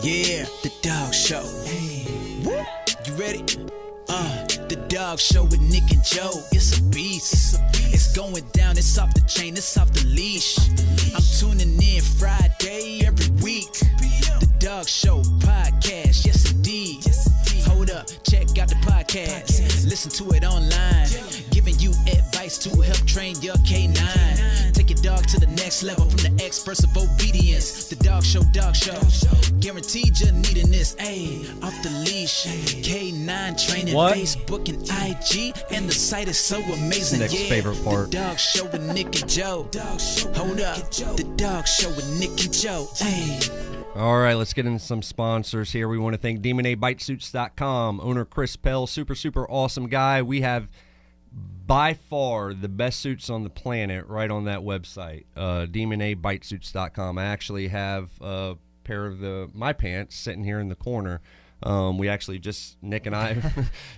Yeah, the dog show. Hey, you ready? The dog show with Nick and Joe. It's a beast. It's going down. It's off the chain. It's off the leash. I'm tuning in Friday every week. The dog show podcast. Yes, indeed. Hold up. Check out the podcast. Listen to it online. Giving you advice to help train your canine. Take your dog to the next level from the experts of obedience. The dog show, dog show. Guaranteed you're needing this. Ayy, off the leash. K9 training, Facebook and IG. And the site is so amazing. Nick's favorite part. The dog show with Nick and Joe. Hold up. The dog show with Nick and Joe. Ayy. All right, let's get into some sponsors here. We want to thank DemonABiteSuits.com. Owner Chris Pell, super awesome guy. We have by far the best suits on the planet right on that website, DemonABiteSuits.com. I actually have a pair of my pants sitting here in the corner. We actually Nick and I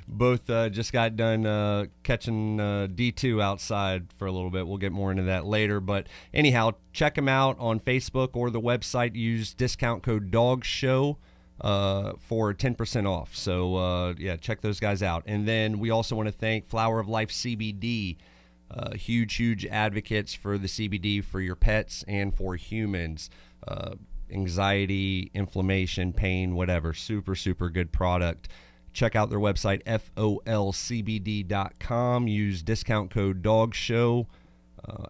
both just got done catching D2 outside for a little bit. We'll get more into that later. But anyhow, check them out on Facebook or the website. Use discount code DOGSHOW for 10% off. So, yeah, check those guys out. And then we also want to thank Flower of Life CBD. Huge advocates for the CBD for your pets and for humans. Anxiety, inflammation, pain, whatever. Super good product. Check out their website, folcbd.com. Use discount code DOGSHOW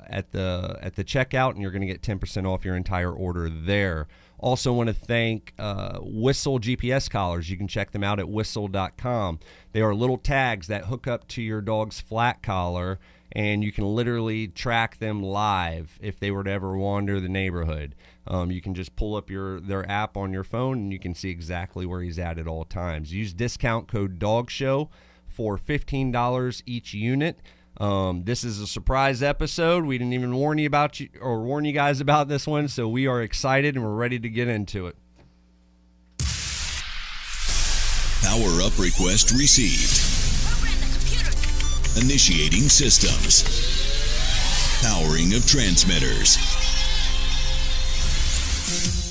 at the checkout, and you're going to get 10% off your entire order there. Also want to thank Whistle GPS collars. You can check them out at whistle.com. They are little tags that hook up to your dog's flat collar, and you can literally track them live if they were to ever wander the neighborhood. You can just pull up their app on your phone, and you can see exactly where he's at all times. Use discount code DOGSHOW for $15 each unit. This is a surprise episode. We didn't even warn you guys about this one, so we are excited and we're ready to get into it. Power up request received. Initiating systems. Powering of transmitters.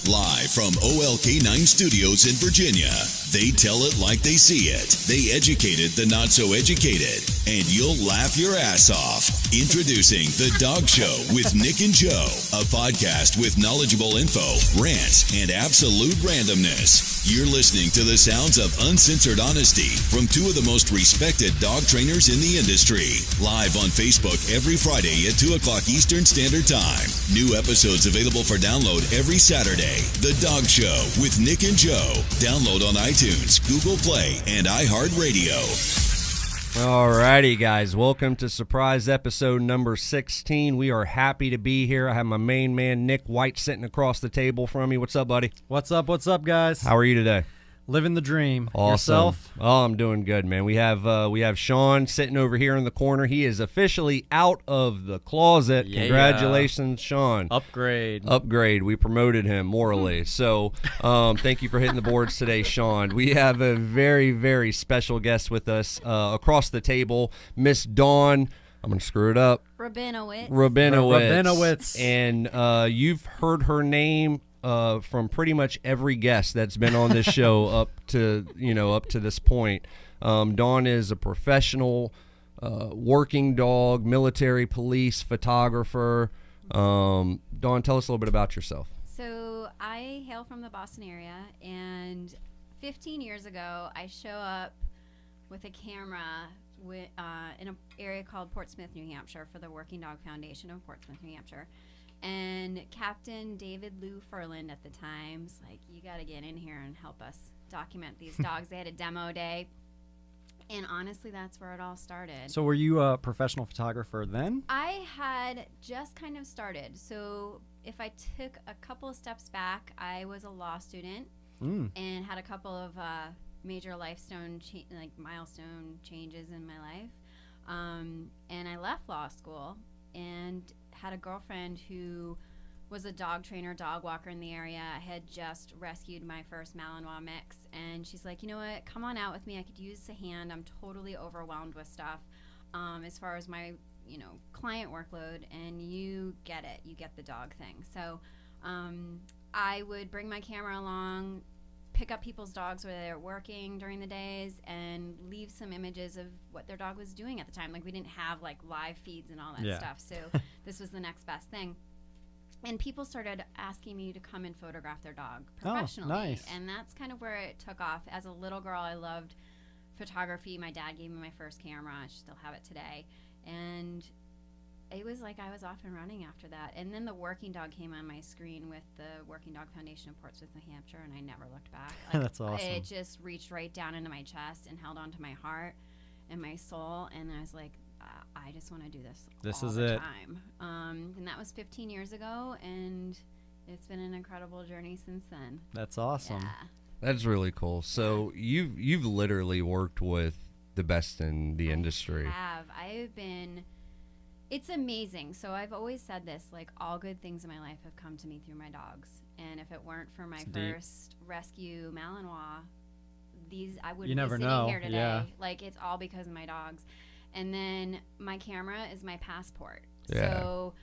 Live from OLK9 Studios in Virginia, they tell it like they see it. They educated the not-so-educated, and you'll laugh your ass off. Introducing The Dog Show with Nick and Joe, a podcast with knowledgeable info, rants, and absolute randomness. You're listening to the sounds of uncensored honesty from two of the most respected dog trainers in the industry. Live on Facebook every Friday at 2 o'clock Eastern Standard Time. New episodes available for download every Saturday. The Dog Show with Nick and Joe. Download on iTunes, Google Play, and iHeartRadio. All righty, guys. Welcome to surprise episode number 16. We are happy to be here. I have my main man, Nick White, sitting across the table from me. What's up, buddy? What's up, guys? How are you today? Living the dream. Awesome. Yourself? Oh, I'm doing good, man. We have Sean sitting over here in the corner. He is officially out of the closet. Yeah. Congratulations, Sean. Upgrade. We promoted him morally. So thank you for hitting the boards today, Sean. We have a very special guest with us across the table, Miss Dawn. I'm going to screw it up. Rabinowitz. And you've heard her name from pretty much every guest that's been on this show up to this point. Dawn is a professional working dog, military, police, photographer. Dawn, tell us a little bit about yourself. So I hail from the Boston area, and 15 years ago, I show up with a camera in an area called Portsmouth, New Hampshire, for the Working Dog Foundation of Portsmouth, New Hampshire. And Captain David Lou Furland at the time's like, you got to get in here and help us document these dogs. They had a demo day. And honestly, that's where it all started. So were you a professional photographer then? I had just kind of started. So if I took a couple of steps back, I was a law student and had a couple of major milestone changes in my life. And I left law school and had a girlfriend who was a dog trainer, dog walker in the area. I had just rescued my first Malinois mix, and she's like, you know what, come on out with me. I could use a hand. I'm totally overwhelmed with stuff as far as my client workload, and you get the dog thing. So I would bring my camera along, pick up people's dogs where they're working during the days and leave some images of what their dog was doing at the time. Like, we didn't have like live feeds and all that stuff, so this was the next best thing. And people started asking me to come and photograph their dog professionally. Oh, nice. And that's kind of where it took off. As a little girl, I loved photography. My dad gave me my first camera. I still have it today. And it was like I was off and running after that. And then the working dog came on my screen with the Working Dog Foundation of Portsmouth, New Hampshire, and I never looked back. Like, That's awesome. It just reached right down into my chest and held onto my heart and my soul. And I was like, I just want to do this all is the it. time. And that was 15 years ago, and it's been an incredible journey since then. That's awesome. Yeah. That's really cool. So you've literally worked with the best in the industry. It's amazing. So I've always said this, like, all good things in my life have come to me through my dogs. And if it weren't for my first rescue Malinois, I wouldn't be sitting here today. Yeah. Like, it's all because of my dogs. And then my camera is my passport. Yeah. So,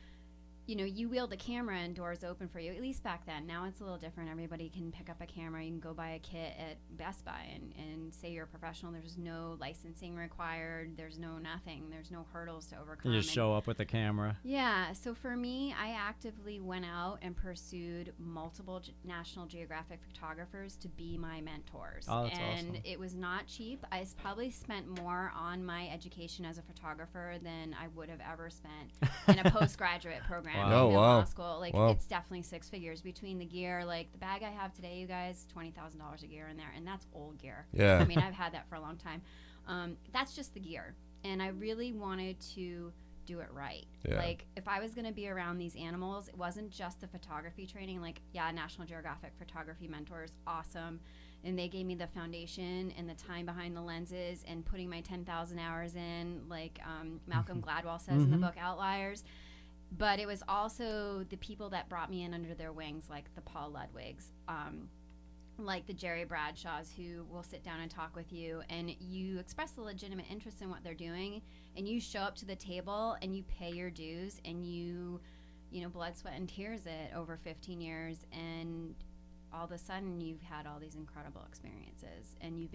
you wield a camera and doors open for you, at least back then. Now it's a little different. Everybody can pick up a camera. You can go buy a kit at Best Buy and say you're a professional. There's no licensing required. There's no nothing. There's no hurdles to overcome. You just show up with the camera. Yeah. So for me, I actively went out and pursued multiple National Geographic photographers to be my mentors. Oh, that's and awesome. it was not cheap. I probably spent more on my education as a photographer than I would have ever spent in a postgraduate program. Wow. In Oh, wow. law school. Like, Wow. it's definitely six figures between the gear. Like, the bag I have today, you guys, $20,000 a gear in there, and that's old gear. Yeah. I mean, I've had that for a long time. That's just the gear, and I really wanted to do it right. Yeah. Like, if I was going to be around these animals, it wasn't just the photography training. Like, yeah, National Geographic photography mentors, awesome. And they gave me the foundation and the time behind the lenses and putting my 10,000 hours in, like Malcolm Gladwell says in the book Outliers. But it was also the people that brought me in under their wings, like the Paul Ludwigs, like the Jerry Bradshaws, who will sit down and talk with you, and you express a legitimate interest in what they're doing, and you show up to the table and you pay your dues, and you blood, sweat, and tears it over 15 years, and all of a sudden you've had all these incredible experiences, and you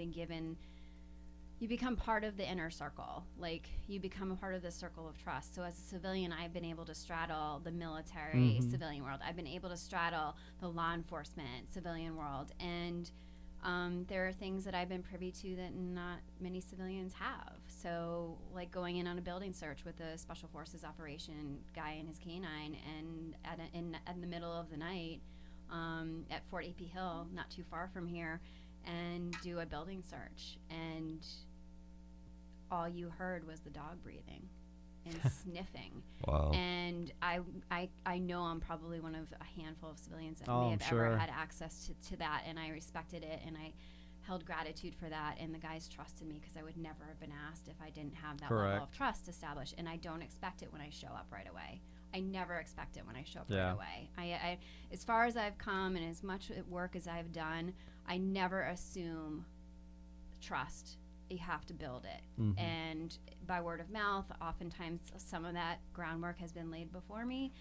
become part of the inner circle. Like, you become a part of the circle of trust. So as a civilian, I've been able to straddle the military civilian world. I've been able to straddle the law enforcement civilian world. And there are things that I've been privy to that not many civilians have. So, like going in on a building search with a Special Forces operation guy and his canine, and in the middle of the night at Fort AP Hill, not too far from here, and do a building search, and all you heard was the dog breathing and sniffing. Wow. And I know I'm probably one of a handful of civilians that Oh, may have I'm sure. ever had access to that, and I respected it, and I held gratitude for that, and the guys trusted me because I would never have been asked if I didn't have that Correct. level of trust established, and I don't expect it when I show up right away. I never expect it when I show up Yeah. right away. I as far as I've come and as much work as I've done, I never assume trust. You have to build it. And by word of mouth, oftentimes some of that groundwork has been laid before me.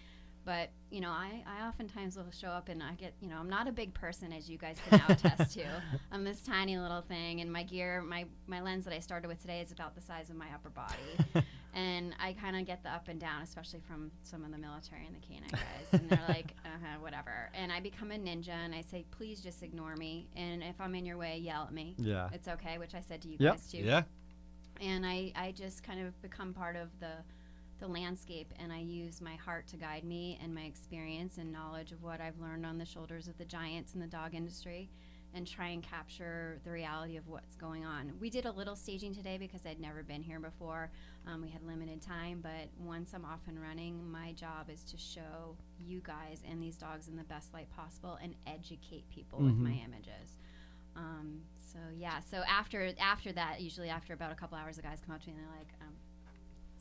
But, I oftentimes will show up and I get, I'm not a big person, as you guys can now attest to. I'm this tiny little thing, and my gear, my lens that I started with today is about the size of my upper body. And I kind of get the up and down, especially from some of the military and the canine guys. And they're like, whatever. And I become a ninja, and I say, please just ignore me. And if I'm in your way, yell at me. Yeah. It's okay, which I said to you Yep. guys too. Yeah. And I just kind of become part of the landscape, and I use my heart to guide me, and my experience and knowledge of what I've learned on the shoulders of the giants in the dog industry, and try and capture the reality of what's going on. We did a little staging today because I'd never been here before. We had limited time, but once I'm off and running, my job is to show you guys and these dogs in the best light possible and educate people with my images. So after that, usually after about a couple hours, the guys come up to me and they're like,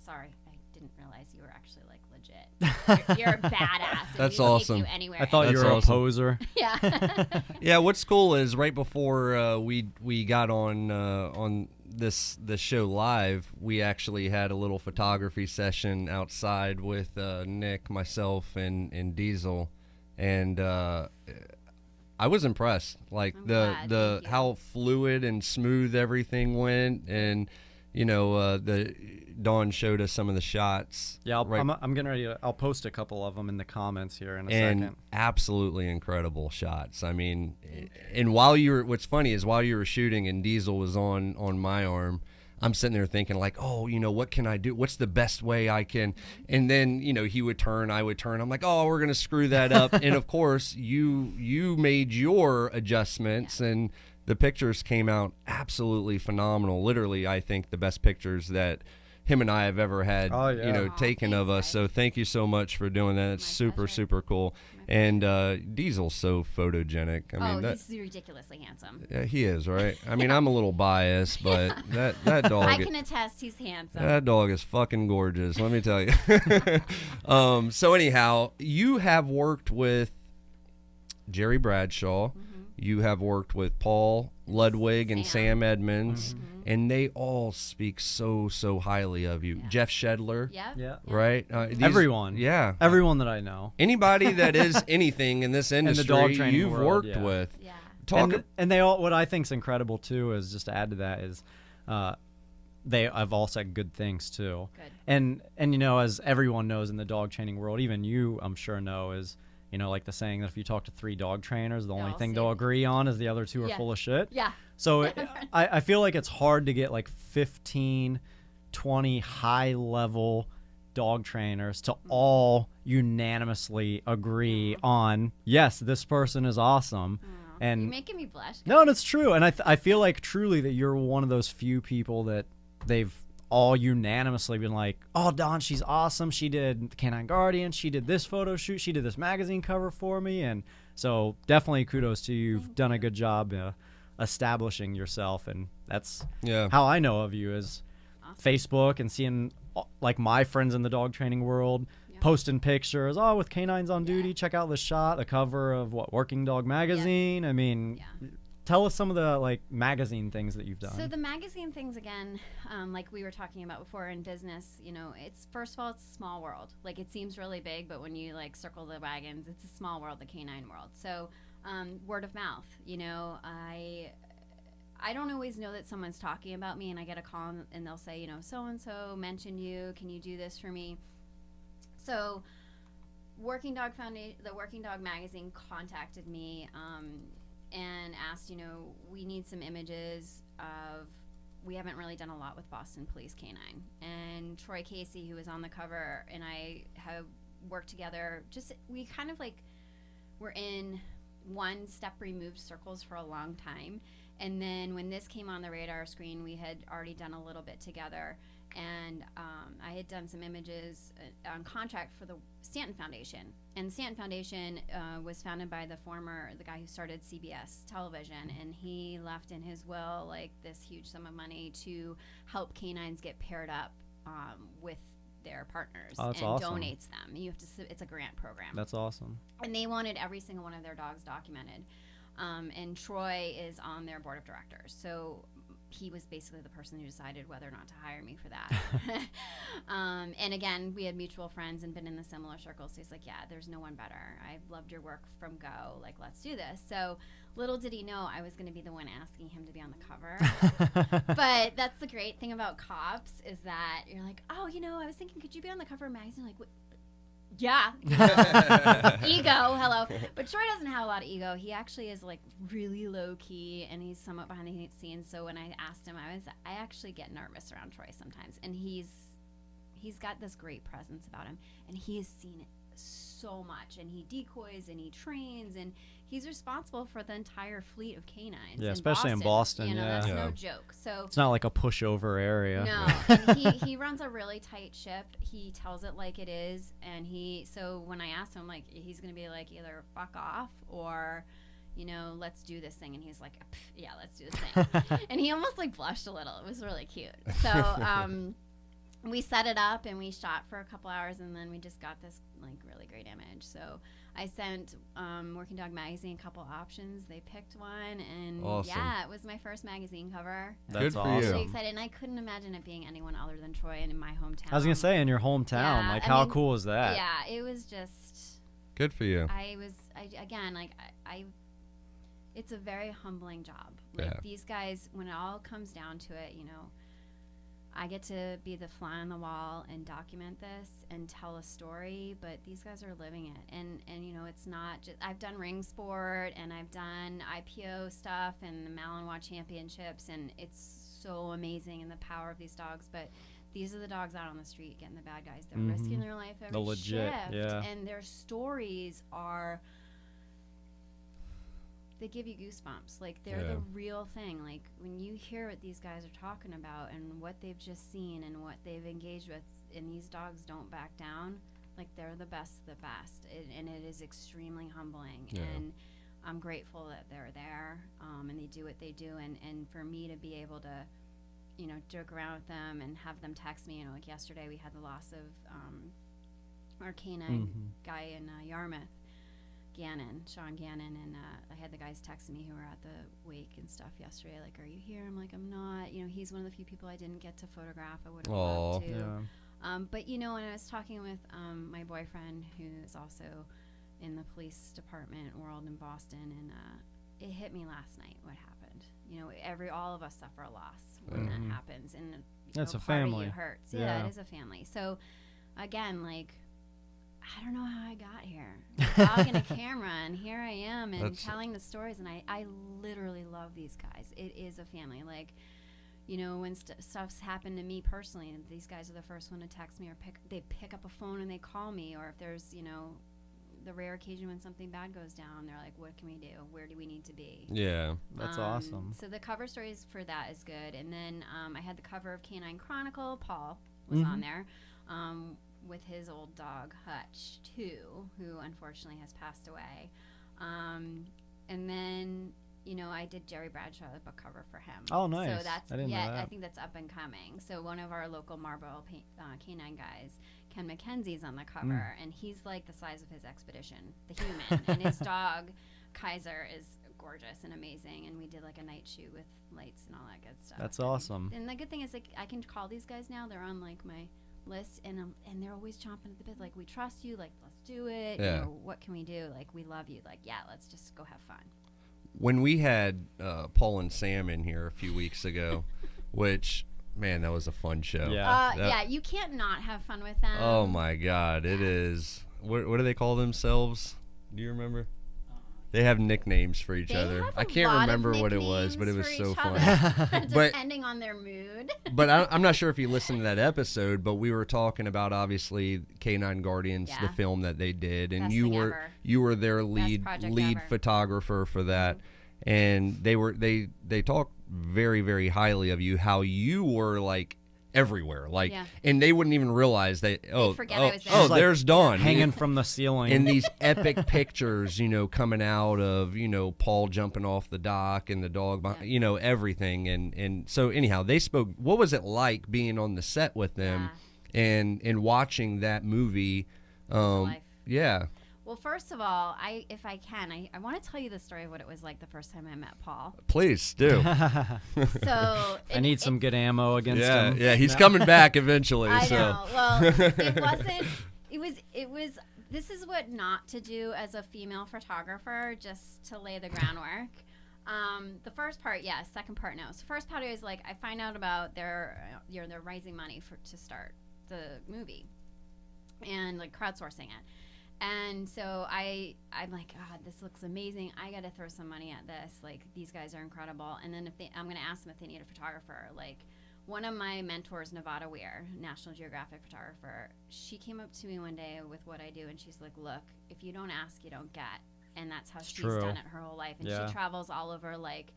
sorry, I didn't realize you were actually like legit. You're a badass. And That's we will awesome. Take you anywhere. I thought you That's were awesome. a poser. Yeah. Yeah, what's cool is right before we got on this show live, we actually had a little photography session outside with Nick, myself, and Diesel, and I was impressed. Like I'm glad. the Thank you. how fluid and smooth everything went, and you know, the Dawn showed us some of the shots. Yeah, right, I'm getting ready to. I'll post a couple of them in the comments here in a and second. absolutely incredible shots. I mean, and while you were, what's funny is while you were shooting and Diesel was on my arm, I'm sitting there thinking like, oh, you know, what can I do? What's the best way I can? And then, you know, he would turn, I would turn. I'm like, oh, we're gonna screw that up. And of course, you made your adjustments, and the pictures came out absolutely phenomenal. Literally, I think the best pictures that him and I have ever had, Oh, yeah. you know, Aw, taken thanks, of us. guys. So thank you so much for doing that. It's My super, pleasure. super cool. And Diesel's so photogenic. I mean, that, he's ridiculously handsome. yeah, he is, right? I mean, I'm a little biased, but that dog. I can attest he's handsome. That dog is fucking gorgeous, let me tell you. So anyhow, you have worked with Jerry Bradshaw. You have worked with Paul Ludwig and Sam Edmonds, and they all speak so highly of you. Yeah. Jeff Shedler, Yep. Yeah. right? Everyone. Yeah. Everyone that I know. Anybody that is anything in this industry, dog training you've world, worked yeah. with. Yeah. Talk. And they all. What I think's incredible too is, just to add to that, is they have all said good things too. Good. And you know, as everyone knows in the dog training world, even you, I'm sure, know, is, you know, like the saying that if you talk to 3 dog trainers, the only all thing say they'll it. agree on is the other 2 are Yeah. full of shit. Yeah. So I feel like it's hard to get like 15, 20 high level dog trainers to all unanimously agree on, yes, this person is awesome. And You're making me blush. no, that's true. And I feel like truly that you're one of those few people that they've all unanimously been like, oh, Dawn, she's awesome. She did Canine Guardian. She did this photo shoot. She did this magazine cover for me. And so definitely kudos to you. You've done a good job establishing yourself. And that's Yeah. how I know of you, is Facebook and seeing like my friends in the dog training world posting pictures. Oh, with canines on duty, check out the shot, the cover of Working Dog magazine. I mean, tell us some of the like magazine things that you've done. So the magazine things, again, like we were talking about before in business, you know, it's, first of all, it's a small world. Like, it seems really big, but when you like circle the wagons, it's a small world, the canine world. So word of mouth, you know, I don't always know that someone's talking about me, and I get a call and they'll say, you know, so-and-so mentioned you, can you do this for me? So Working Dog Foundation, the Working Dog magazine contacted me and asked, you know, we need some images of, we haven't really done a lot with Boston Police Canine. And Troy Casey, who was on the cover, and I have worked together, just, we kind of like, were in one step removed circles for a long time. And then when this came on the radar screen, we had already done a little bit together. And I had done some images on contract for the Stanton Foundation. And the Stanton Foundation was founded by the guy who started CBS television. And he left in his will like this huge sum of money to help canines get paired up with their partners, Oh, that's and awesome. donates them. You have to. It's a grant program. That's awesome. And they wanted every single one of their dogs documented. And Troy is on their board of directors. So he was basically the person who decided whether or not to hire me for that. And again, we had mutual friends and been in the similar circles. So he's like, yeah, there's no one better. I've loved your work from go. Like, let's do this. So little did he know I was going to be the one asking him to be on the cover. But that's the great thing about cops, is that you're like, oh, you know, I was thinking, could you be on the cover of a magazine? Like, what? Yeah. Ego, hello. But Troy doesn't have a lot of ego. He actually is like really low key, and he's somewhat behind the scenes. So when I asked him, I actually get nervous around Troy sometimes. And he's got this great presence about him, and he has seen it so much, and he decoys and he trains, and he's responsible for the entire fleet of canines. Yeah, especially in Boston, You know, yeah. that's Yeah. no joke. So It's not like a pushover area. no, and he runs a really tight ship. He tells it like it is, and so when I asked him, like, he's gonna be like, either fuck off or, you know, let's do this thing, and he's like, yeah, let's do this thing. And he almost like blushed a little. It was really cute. So we set it up and we shot for a couple hours, and then we just got this like really great image. So I sent Working Dog magazine a couple options. They picked one, and Awesome. yeah, it was my first magazine cover. That's Good for awesome. you. Really excited, and I couldn't imagine it being anyone other than Troy and in my hometown. I was gonna say, in your hometown, Yeah, like I how mean, cool is that? Yeah, it was just. Good for you. I again, like I it's a very humbling job. Like Yeah. these guys, when it all comes down to it, you know, I get to be the fly on the wall and document this and tell a story, but these guys are living it. And you know, it's not just, I've done ring sport and I've done IPO stuff and the Malinois championships, and it's so amazing and the power of these dogs, but these are the dogs out on the street getting the bad guys. They're risking their life every The legit, shift, yeah. and their stories are, they give you goosebumps. Like, they're Yeah. the real thing. Like, when you hear what these guys are talking about and what they've just seen and what they've engaged with, and these dogs don't back down, like, they're the best of the best. And it is extremely humbling. Yeah. And I'm grateful that they're there, and they do what they do. And for me to be able to, you know, joke around with them and have them text me, you know, like yesterday we had the loss of our canine guy in Yarmouth, Sean Gannon, and I had the guys texting me who were at the wake and stuff yesterday, like, are you here? I'm like, I'm not. You know, he's one of the few people I didn't get to photograph. I would have loved to. Yeah. But, you know, when I was talking with my boyfriend, who is also in the police department world in Boston, and it hit me last night what happened. You know, all of us suffer a loss when that happens, and you That's know, a part of family. you hurts. Yeah. It is a family. So, again, like, I don't know how I got here. A dog and a camera, and here I am, and That's- telling the stories, and I literally love these guys. It is a family. Like, you know, when stuff's happened to me personally, and these guys are the first one to text me, or they pick up a phone and they call me, or if there's, you know, the rare occasion when something bad goes down, they're like, what can we do? Where do we need to be? Yeah. That's awesome. So the cover stories for that is good. And then I had the cover of Canine Chronicle. Paul was on there with his old dog, Hutch, too, who unfortunately has passed away. And then, you know, I did Jerry Bradshaw, the book cover for him. Oh, nice. So that's, I didn't know that. I think that's up and coming. So one of our local Marlboro canine guys, Ken McKenzie's on the cover, and he's like the size of his expedition, the human. And his dog, Kaiser, is gorgeous and amazing. And we did like a night shoot with lights and all that good stuff. That's awesome. And the good thing is, like, I can call these guys now. They're on like my list, and they're always chomping at the bit. Like, we trust you. Like, let's do it. Yeah. You know, what can we do? Like, we love you. Like, yeah, let's just go have fun. When we had Paul and Sam in here a few weeks ago, which, man, that was a fun show. Yeah. Yeah, you can't not have fun with them. Oh my God, it is. What do they call themselves? Do you remember? They have nicknames for each They other. have I a can't lot of remember what it was, but it was nicknames so for fun. each other, But- depending on their mood. But I'm not sure if you listened to that episode, but we were talking about obviously Canine Guardians, the Yeah. film that they did, and Best you thing were ever. you were their lead project lead ever. photographer for that, and they talked very, very highly of you, how you were like everywhere, like, Yeah. and they wouldn't even realize that. forget I was there. Oh, Just, like, there's Dawn Hanging from the ceiling. and these epic pictures, you know, coming out of, you know, Paul jumping off the dock and the dog, behind, you know, everything. And so anyhow, they spoke. What was it like being on the set with them and watching that movie? life. Yeah. Well, first of all, if I can, I want to tell you the story of what it was like the first time I met Paul. Please do. So I need some good ammo against him. Yeah, he's coming back eventually. I so. know. Well, it wasn't. It was. This is what not to do as a female photographer, just to lay the groundwork. The first part, yes. Second part, no. So first part is like I find out about they're raising money to start the movie, and like crowdsourcing it. And so I'm like, God, this looks amazing. I got to throw some money at this. Like, these guys are incredible. And then I'm going to ask them if they need a photographer. Like, one of my mentors, Nevada Weir, National Geographic photographer, she came up to me one day with what I do, and she's like, look, if you don't ask, you don't get. And that's how she's true. done it her whole life. And Yeah. she travels all over, like,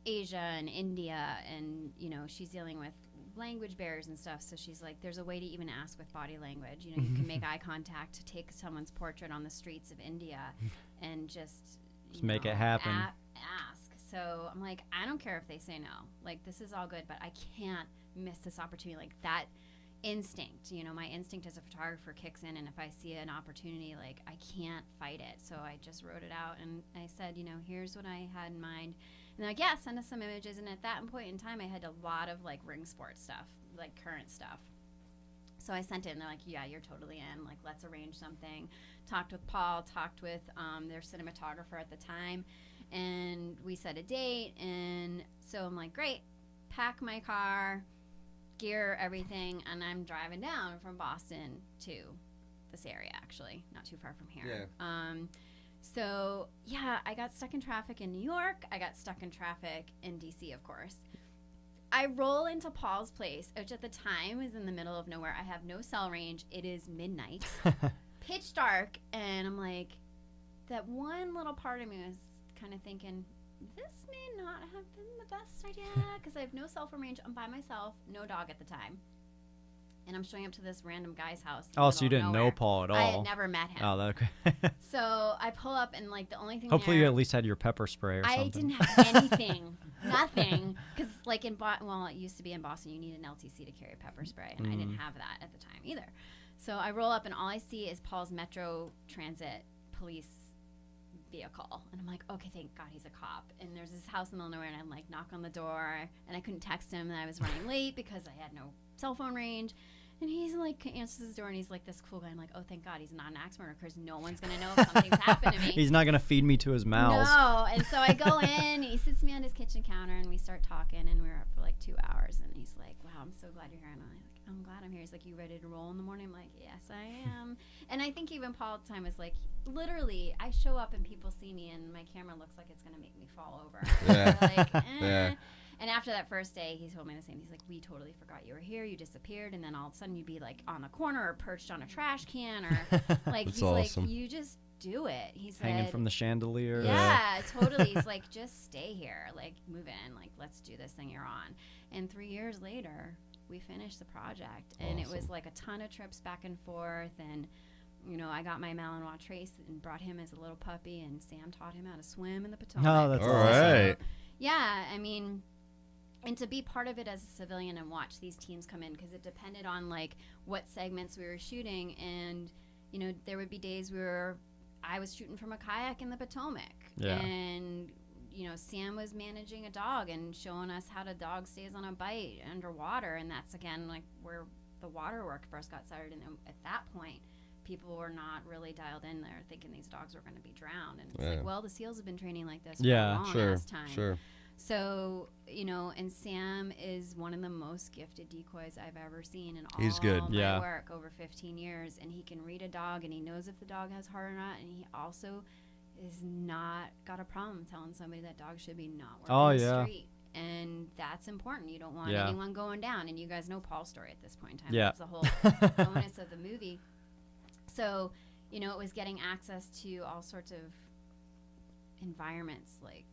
Asia and India, and, you know, she's dealing with language barriers and stuff. So she's like, there's a way to even ask with body language. You know, you can make eye contact to take someone's portrait on the streets of India and just make it happen. Ask. So I'm like, I don't care if they say no. Like, this is all good, but I can't miss this opportunity. Like, that instinct, you know, my instinct as a photographer kicks in, and if I see an opportunity, like, I can't fight it. So I just wrote it out, and I said, you know, here's what I had in mind. And they're like, yeah, send us some images. And at that point in time, I had a lot of, like, ring sport stuff, like current stuff. So I sent it, and they're like, yeah, you're totally in. Like, let's arrange something. Talked with Paul, talked with their cinematographer at the time. And we set a date, and so I'm like, great, pack my car, gear, everything, and I'm driving down from Boston to this area, actually, not too far from here. Yeah. So, yeah, I got stuck in traffic in New York. I got stuck in traffic in D.C., of course. I roll into Paul's place, which at the time is in the middle of nowhere. I have no cell range. It is midnight, pitch dark, and I'm like, that one little part of me was kind of thinking, this may not have been the best idea, because I have no cell phone range. I'm by myself, no dog at the time. And I'm showing up to this random guy's house. Oh, so you didn't know Paul at all? I had never met him. Oh, okay. So I pull up, and like the only thing. Hopefully, you at least had your pepper spray or something. I didn't have anything, nothing, because like it used to be in Boston, you need an LTC to carry a pepper spray, and I didn't have that at the time either. So I roll up, and all I see is Paul's Metro Transit police vehicle, and I'm like, okay, thank God he's a cop. And there's this house in the middle of nowhere, and I'm like, knock on the door, and I couldn't text him, and I was running late because I had no cell phone range. And he's like, answers his door, and he's like this cool guy. I'm like, oh, thank God he's not an axe murderer, because no one's gonna know if something's happened to me. He's not gonna feed me to his mouse. No. And so I go in, he sits me on his kitchen counter, and we start talking, and we were up for like 2 hours, and he's like, wow, I'm so glad you're here. And I'm like, I'm glad I'm here. He's like, you ready to roll in the morning? I'm like, yes, I am. And I think even Paul at the time was like, literally, I show up and people see me, and my camera looks like it's gonna make me fall over. Yeah. Like, Yeah. And after that first day, he told me the same. He's like, we totally forgot you were here. You disappeared. And then all of a sudden you'd be like on a corner or perched on a trash can, or like, That's he's awesome. like, you just do it. He said, Hanging from the chandelier. yeah, totally. He's like, just stay here. Like, move in. Like, let's do this thing you're on. And 3 years later, we finished the project. And it was Awesome. like a ton of trips back and forth. And, you know, I got my Malinois Trace and brought him as a little puppy. And Sam taught him how to swim in the Potomac. Oh, that's All awesome. right. Yeah, I mean, and to be part of it as a civilian and watch these teams come in, because it depended on like what segments we were shooting. And, you know, there would be days where I was shooting from a kayak in the Potomac. Yeah. And, you know, Sam was managing a dog and showing us how the dog stays on a bite underwater. And that's, again, like where the water work first got started. And at that point, people were not really dialed in there thinking these dogs were going to be drowned. And it's like, well, the SEALs have been training like this for a long ass time. Sure. So, you know, and Sam is one of the most gifted decoys I've ever seen in He's all good. my work over 15 years. And he can read a dog, and he knows if the dog has heart or not. And he also is not got a problem telling somebody that dog should be not working the street. And that's important. You don't want anyone going down. And you guys know Paul's story at this point in time. That's the whole bonus of the movie. So, you know, it was getting access to all sorts of environments. Like,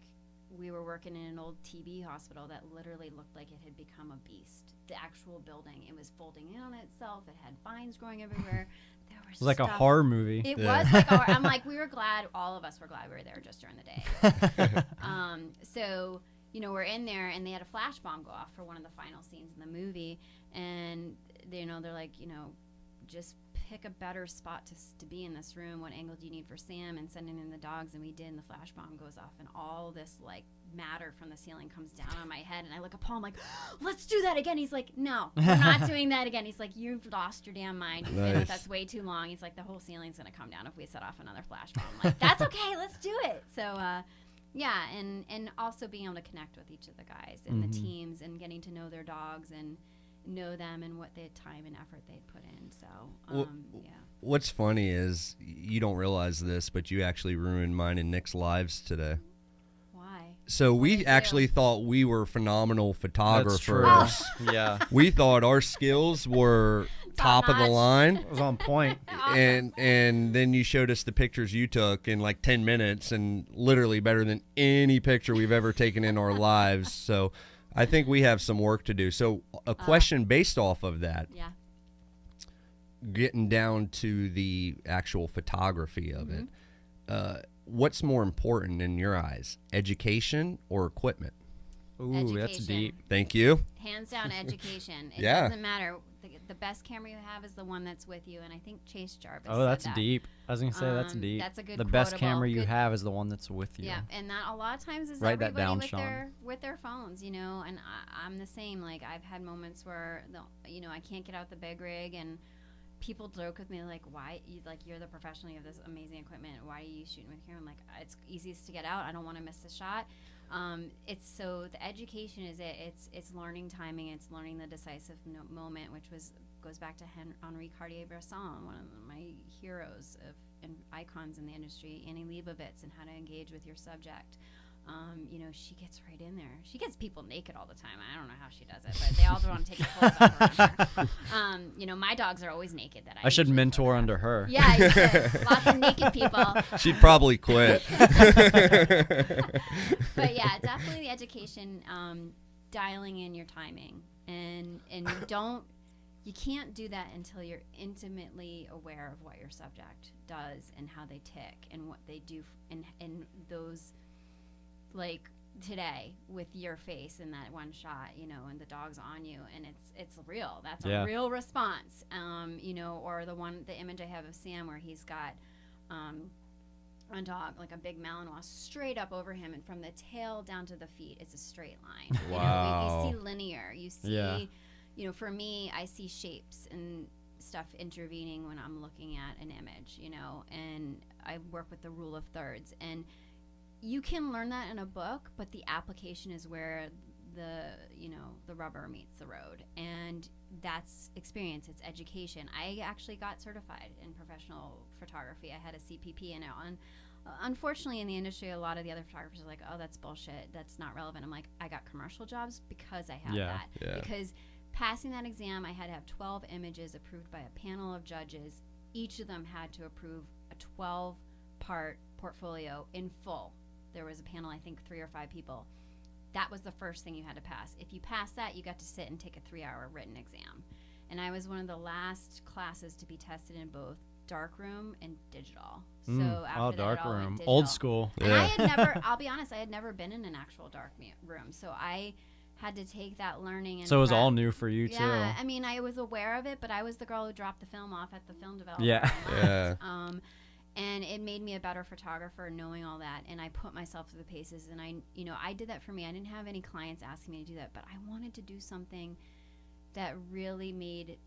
we were working in an old TB hospital that literally looked like it had become a beast. The actual building, it was folding in on itself. It had vines growing everywhere. There was It was like a horror movie. It was like a horror. I'm like, we were glad, all of us were glad we were there just during the day. So, you know, we're in there, and they had a flash bomb go off for one of the final scenes in the movie. And, you know, they're like, you know, just pick a better spot to be in this room. What angle do you need for Sam? And sending in the dogs, and we did, and the flash bomb goes off, and all this like matter from the ceiling comes down on my head, and I look at Paul, I'm like, let's do that again. He's like, no, we're not doing that again. He's like, you've lost your damn mind. You've been with us way too long. He's like, the whole ceiling's gonna come down if we set off another flash bomb. I'm like, that's okay, let's do it. So yeah, and also being able to connect with each of the guys and the teams, and getting to know their dogs and know them and what the time and effort they put in. So yeah. What's funny is you don't realize this, but you actually ruined mine and Nick's lives today. Why? So we actually thought we were phenomenal photographers. That's true. Yeah. We thought our skills were top of the line. It was on point. And then you showed us the pictures you took in like 10 minutes, and literally better than any picture we've ever taken in our lives. So I think we have some work to do. So a question based off of that, getting down to the actual photography of it, what's more important in your eyes, education or equipment? Ooh, that's Education. deep. Thank you. Hands down, education. It Yeah. doesn't matter. The best camera you have is the one that's with you, and I think Chase Jarvis Oh, said that's that. deep. I was gonna say that's deep. That's a good The best quotable. camera you Good- have is the one that's with you. Yeah, and that a lot of times is Write that everybody down, with Sean. with their phones, you know. And I'm the same. Like, I've had moments where you know, I can't get out the big rig, and people joke with me like, why you're the professional, you have this amazing equipment, why are you shooting with camera? I'm like, it's easiest to get out, I don't want to miss the shot. It's so the education is it's learning timing, it's learning the decisive moment, which goes back to Henri Cartier-Bresson, one of my heroes and icons in the industry, Annie Leibovitz, and how to engage with your subject. She gets right in there. She gets people naked all the time. I don't know how she does it, but they all want to take a photo of her. My dogs are always naked. I should mentor under her. Yeah, you should. Lots of naked people. She'd probably quit. But yeah, definitely the education, dialing in your timing, and you can't do that until you're intimately aware of what your subject does and how they tick and what they do, and those. Like today with your face in that one shot, and the dog's on you, and it's real. That's a real response. Or the image I have of Sam where he's got a dog, like a big Malinois, straight up over him, and from the tail down to the feet, it's a straight line. Wow. You see linear. You see, for me, I see shapes and stuff intervening when I'm looking at an image, and I work with the rule of thirds, and you can learn that in a book, but the application is where the rubber meets the road, and that's experience. It's education. I actually got certified in professional photography. I had a CPP in it. Unfortunately, in the industry, a lot of the other photographers are like, "Oh, that's bullshit. That's not relevant." I'm like, I got commercial jobs because I had that. Yeah. Because passing that exam, I had to have 12 images approved by a panel of judges. Each of them had to approve a 12-part portfolio in full. There was a panel, I think 3 or 5 people. That was the first thing you had to pass. If you passed that, you got to sit and take a 3-hour written exam. And I was one of the last classes to be tested in both darkroom and digital. So after that, darkroom, old school. And I had never, I'll be honest, I had never been in an actual dark room. So I had to take that learning. And so it was all new for you too. Yeah, I mean, I was aware of it, but I was the girl who dropped the film off at the film developer. Yeah. And it made me a better photographer knowing all that, and I put myself through the paces, and I did that for me. I didn't have any clients asking me to do that, but I wanted to do something that really made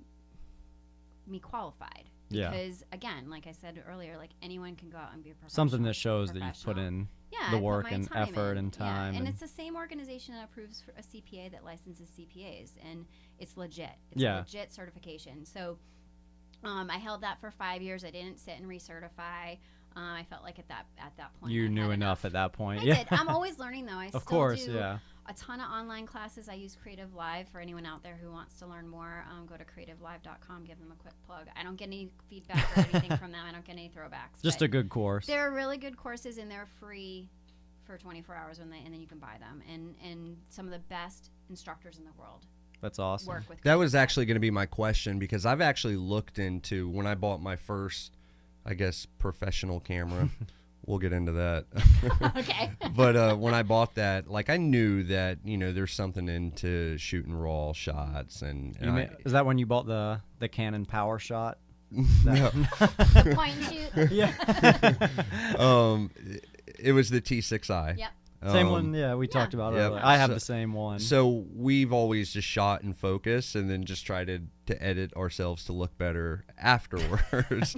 me qualified. Because again, like I said earlier, like anyone can go out and be a professional. Something that shows that you've put in the work and effort and time. Yeah. And it's the same organization that approves for a CPA that licenses CPAs, and it's legit. It's a legit certification. So I held that for 5 years. I didn't sit and recertify. I felt like at that point you knew enough at that point. I did. I'm always learning though. I of still course, do yeah. a ton of online classes. I use Creative Live for anyone out there who wants to learn more. Go to creativelive.com. Give them a quick plug. I don't get any feedback or anything from them. I don't get any throwbacks. Just a good course. They're really good courses, and they're free for 24 hours, and then you can buy them. And some of the best instructors in the world. That's awesome. Work with that was actually going to be my question, because I've actually looked into when I bought my first, I guess, professional camera. We'll get into that. Okay. But when I bought that, like, I knew that, there's something into shooting raw shots. And is that when you bought the Canon Power Shot? No. The point and shoot. Yeah. It was the T6i. Yep. Same one, we talked about earlier. I have the same one. So we've always just shot in focus and then just tried to edit ourselves to look better afterwards.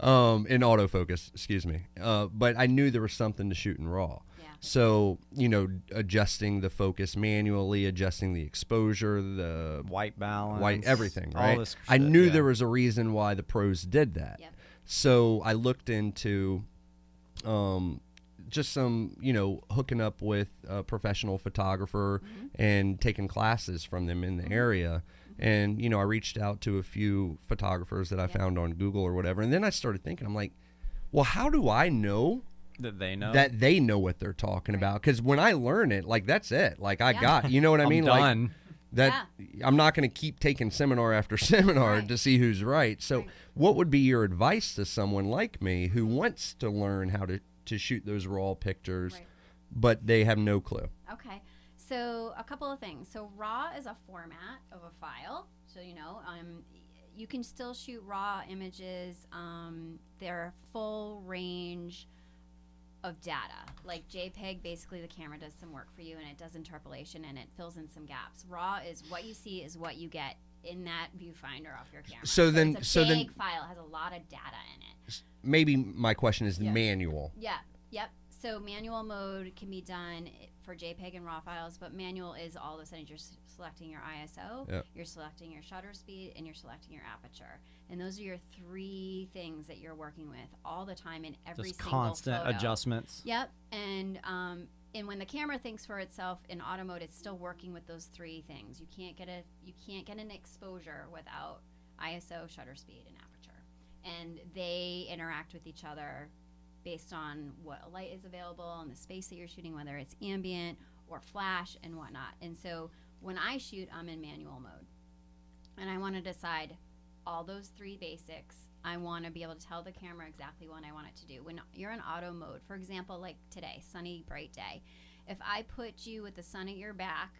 In autofocus, excuse me. But I knew there was something to shoot in raw. Yeah. So, adjusting the focus manually, adjusting the exposure, the white balance, everything, all right? this shit, I knew there was a reason why the pros did that. Yep. So I looked into just some, hooking up with a professional photographer and taking classes from them in the area. And, I reached out to a few photographers that I found on Google or whatever. And then I started thinking, I'm like, well, how do I know that they know what they're talking about? Because when I learn it, like, that's it. Like, I got, you know what I mean? Done. Like, that I'm not going to keep taking seminar after seminar to see who's right. So what would be your advice to someone like me who wants to learn how to shoot those raw pictures, but they have no clue? Okay. So a couple of things. So RAW is a format of a file. So, you can still shoot raw images. They're full range of data. Like JPEG, basically the camera does some work for you, and it does interpolation, and it fills in some gaps. RAW is what you see is what you get in that viewfinder off your camera. So then- it's a so then- big file. It has a lot of data in it. Maybe my question is the Yeah. manual. Yeah. Yep. So manual mode can be done for JPEG and RAW files, but manual is all the settings. You're selecting your ISO, Yep. you're selecting your shutter speed, and you're selecting your aperture. And those are your 3 things that you're working with all the time in every Just single constant photo. adjustments. Yep. And when the camera thinks for itself in auto mode, it's still working with those 3 things. You can't get an exposure without ISO, shutter speed, and aperture. And they interact with each other based on what light is available and the space that you're shooting, whether it's ambient or flash and whatnot. And so when I shoot, I'm in manual mode. And I want to decide all those 3 basics. I want to be able to tell the camera exactly what I want it to do. When you're in auto mode, for example, like today, sunny, bright day, if I put you with the sun at your back,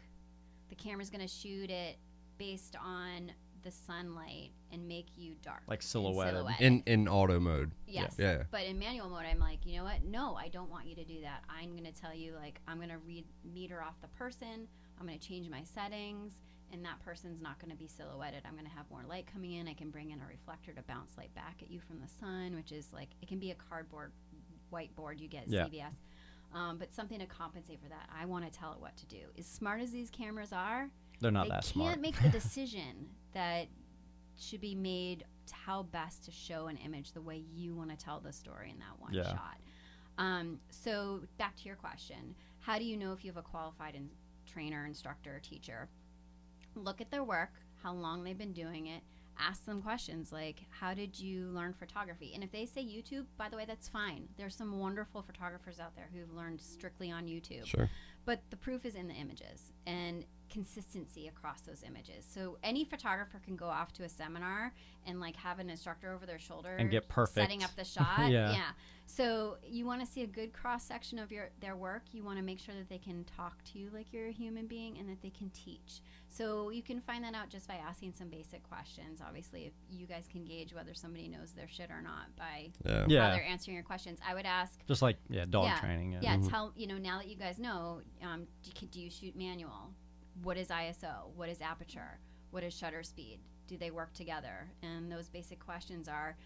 the camera's going to shoot it based on the sunlight and make you dark. Like silhouetted. In auto mode. Yes. Yeah. But in manual mode, I'm like, you know what? No, I don't want you to do that. I'm going to tell you, like, I'm going to meter off the person. I'm going to change my settings, and that person's not going to be silhouetted. I'm going to have more light coming in. I can bring in a reflector to bounce light back at you from the sun, which is like, it can be a cardboard whiteboard you get at CVS. But something to compensate for that. I want to tell it what to do. As smart as these cameras are, They're not they that smart. can't make the decision that should be made to how best to show an image the way you want to tell the story in that one shot. So back to your question, how do you know if you have a qualified trainer, instructor, or teacher? Look at their work, how long they've been doing it. Ask them questions like, how did you learn photography? And if they say YouTube, by the way, that's fine. There's some wonderful photographers out there who've learned strictly on YouTube. Sure. But the proof is in the images and consistency across those images. So any photographer can go off to a seminar and like have an instructor over their shoulder And get perfect. setting up the shot. Yeah. So you want to see a good cross section of their work. You want to make sure that they can talk to you like you're a human being and that they can teach. So you can find that out just by asking some basic questions. Obviously, if you guys can gauge whether somebody knows their shit or not by how they're answering your questions. I would ask, just like dog training. tell now that you guys know, do you shoot manual? What is ISO? What is aperture? What is shutter speed? Do they work together? And those basic questions are,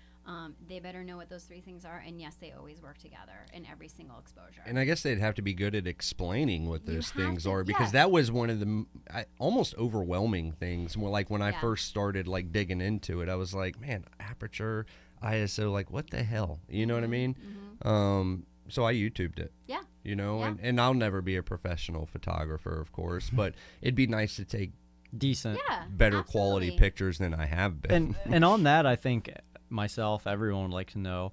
they better know what those 3 things are. And yes, they always work together in every single exposure. And I guess they'd have to be good at explaining what You those have things to, are, because that was one of the almost overwhelming things. Like when I first started like digging into it, I was like, man, aperture, ISO, like what the hell? You know what I mean? So I YouTubed it. Yeah. You know, and I'll never be a professional photographer, of course, but it'd be nice to take decent, better quality pictures than I have been. And on that, I think myself, everyone would like to know,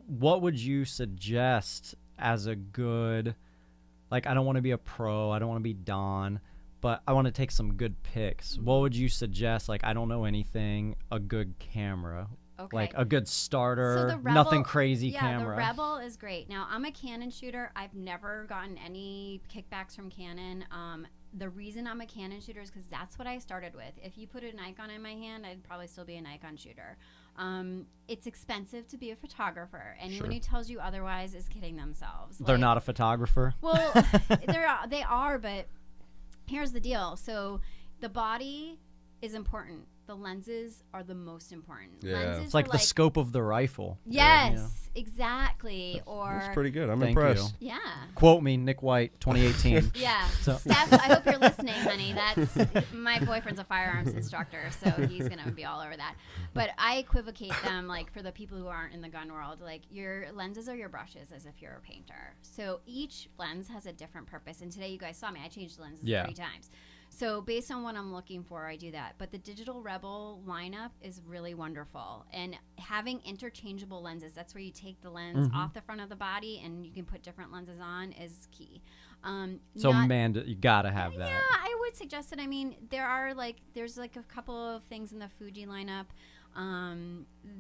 what would you suggest as a good, like, I don't want to be a pro, I don't want to be Don, but I want to take some good pics. What would you suggest? Like, I don't know anything, a good camera. Okay. Like a good starter, So the Rebel, nothing crazy camera. The Rebel is great. Now, I'm a Canon shooter. I've never gotten any kickbacks from Canon. The reason I'm a Canon shooter is because that's what I started with. If you put a Nikon in my hand, I'd probably still be a Nikon shooter. It's expensive to be a photographer. Anyone who tells you otherwise is kidding themselves. They're not a photographer? Well, they are, but here's the deal. So the body is important. The lenses are the most important. Yeah. Lenses It's like are the scope of the rifle. Yes, exactly. That's pretty good. I'm Thank impressed. Yeah. Quote me, Nick White, 2018. Yeah. So- Steph, I hope you're listening, honey. That's my boyfriend's a firearms instructor, so he's going to be all over that. But I equivocate them, like, for the people who aren't in the gun world. Like, your lenses are your brushes as if you're a painter. So each lens has a different purpose. And today you guys saw me. I changed the lenses 3 times. So based on what I'm looking for, I do that. But the Digital Rebel lineup is really wonderful. And having interchangeable lenses, that's where you take the lens off the front of the body and you can put different lenses on, is key. You got to have that. Yeah, I would suggest it. I mean, there's a couple of things in the Fuji lineup.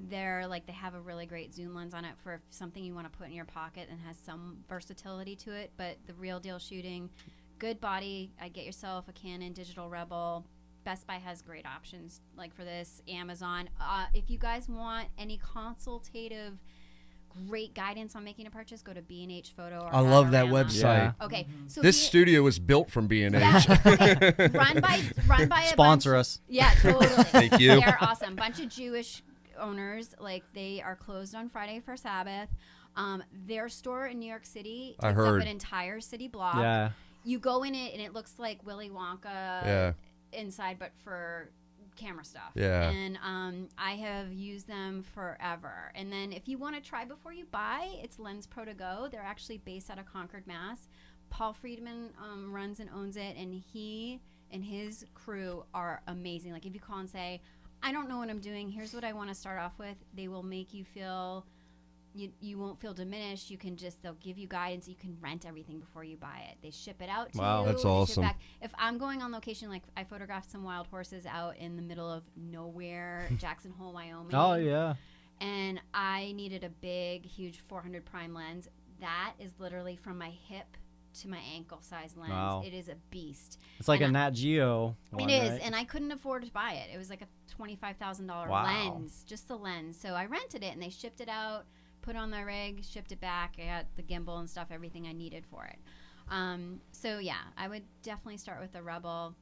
They have a really great zoom lens on it for something you want to put in your pocket and has some versatility to it. But the real deal shooting, good body. I get yourself a Canon Digital Rebel. Best Buy has great options like for this. Amazon. If you guys want any consultative great guidance on making a purchase, go to B&H Photo. Or I love that Adorama. website. Yeah. Okay, so This studio was built from B&H. okay. run by a Sponsor bunch, us. Yeah, totally. Thank you. They are awesome. Bunch of Jewish owners. Like, they are closed on Friday for Sabbath. Their store in New York City I takes heard. up an entire city block. Yeah. You go in it and it looks like Willy Wonka inside, but for camera stuff. Yeah. And I have used them forever. And then if you want to try before you buy, it's Lens Pro to Go. They're actually based out of Concord, Mass. Paul Friedman runs and owns it, and he and his crew are amazing. Like, if you call and say, I don't know what I'm doing, here's what I want to start off with, they will make you feel... You won't feel diminished. They'll give you guidance. You can rent everything before you buy it. They ship it out to you. Wow, that's they ship awesome. back. If I'm going on location, like I photographed some wild horses out in the middle of nowhere, Jackson Hole, Wyoming. Oh, yeah. And I needed a big, huge 400 prime lens. That is literally from my hip to my ankle size lens. Wow. It is a beast. It's like And a Nat Geo one, It is, right? and I couldn't afford to buy it. It was like a $25,000 Wow. lens, just the lens. So I rented it, and they shipped it out, put on the rig, shipped it back. I got the gimbal and stuff, everything I needed for it. So yeah, I would definitely start with the Rebel,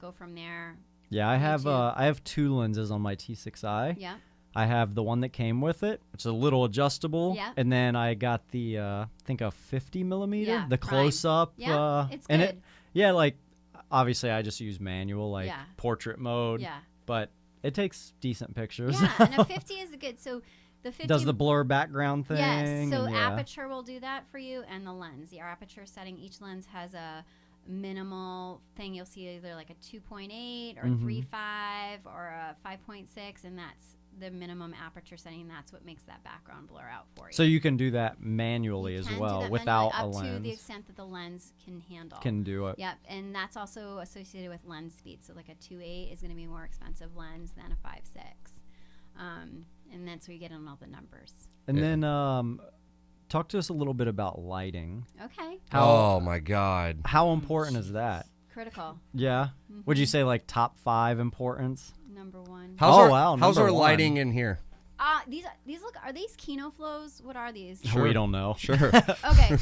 go from there. Yeah, I have YouTube. 2 lenses on my T6i. Yeah. I have the one that came with it. It's a little adjustable. Yeah. And then I got the I think a 50 millimeter, Yeah, the prime. close up. Yeah, it's and good. like obviously I just use manual, like Yeah. portrait mode. Yeah. But it takes decent pictures. Yeah, and a 50 is good. So the 50 Does the blur background thing. Yes, so and yeah. aperture will do that for you, and the lens. The aperture setting, each lens has a minimal thing. You'll see either like a 2.8 or 3.5 or a 5.6, and that's the minimum aperture setting. That's what makes that background blur out for you. So you can do that manually You as can do well that without manually, a up lens. to the extent that the lens can handle. Can do it. Yep, and that's also associated with lens speed. So like a 2.8 is going to be a more expensive lens than a 5.6. And that's where you get on all the numbers. And then talk to us a little bit about lighting. Okay. Oh my God. How important is that? Critical. Yeah. Would you say like top 5 importance? Number 1. How's Oh, our, wow, How's number our one. lighting in here? These look, are these Kino flows? What are these? We don't know. Sure. Okay.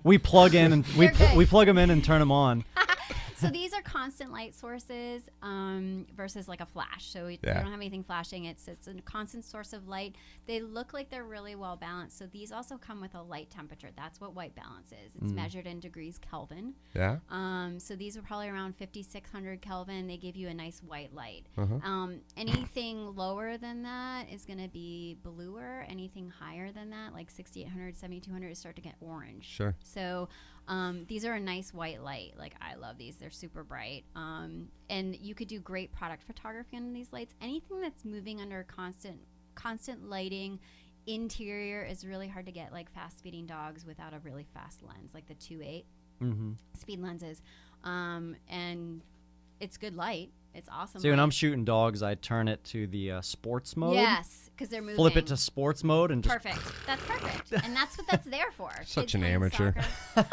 We plug in and They're good. we plug them in and turn them on. So these are constant light sources versus like a flash. So we don't have anything flashing. It's a constant source of light. They look like they're really well balanced. So these also come with a light temperature. That's what white balance is. It's measured in degrees Kelvin. Yeah. So these are probably around 5,600 Kelvin. They give you a nice white light. Uh-huh. Anything lower than that is going to be bluer. Anything higher than that, like 6,800, 7,200, is start to get orange. Sure. So these are a nice white light. Like, I love these. They're super bright. And you could do great product photography on these lights. Anything that's moving under constant lighting. Interior is really hard to get, like fast speeding dogs without a really fast lens, like the 2.8 speed lenses. And it's good light. It's awesome. See, when light. I'm shooting dogs, I turn it to the sports mode. Yes, because they're moving. Flip it to sports mode and just Perfect. That's perfect. And that's what that's there for. Such Kids an playing amateur. soccer.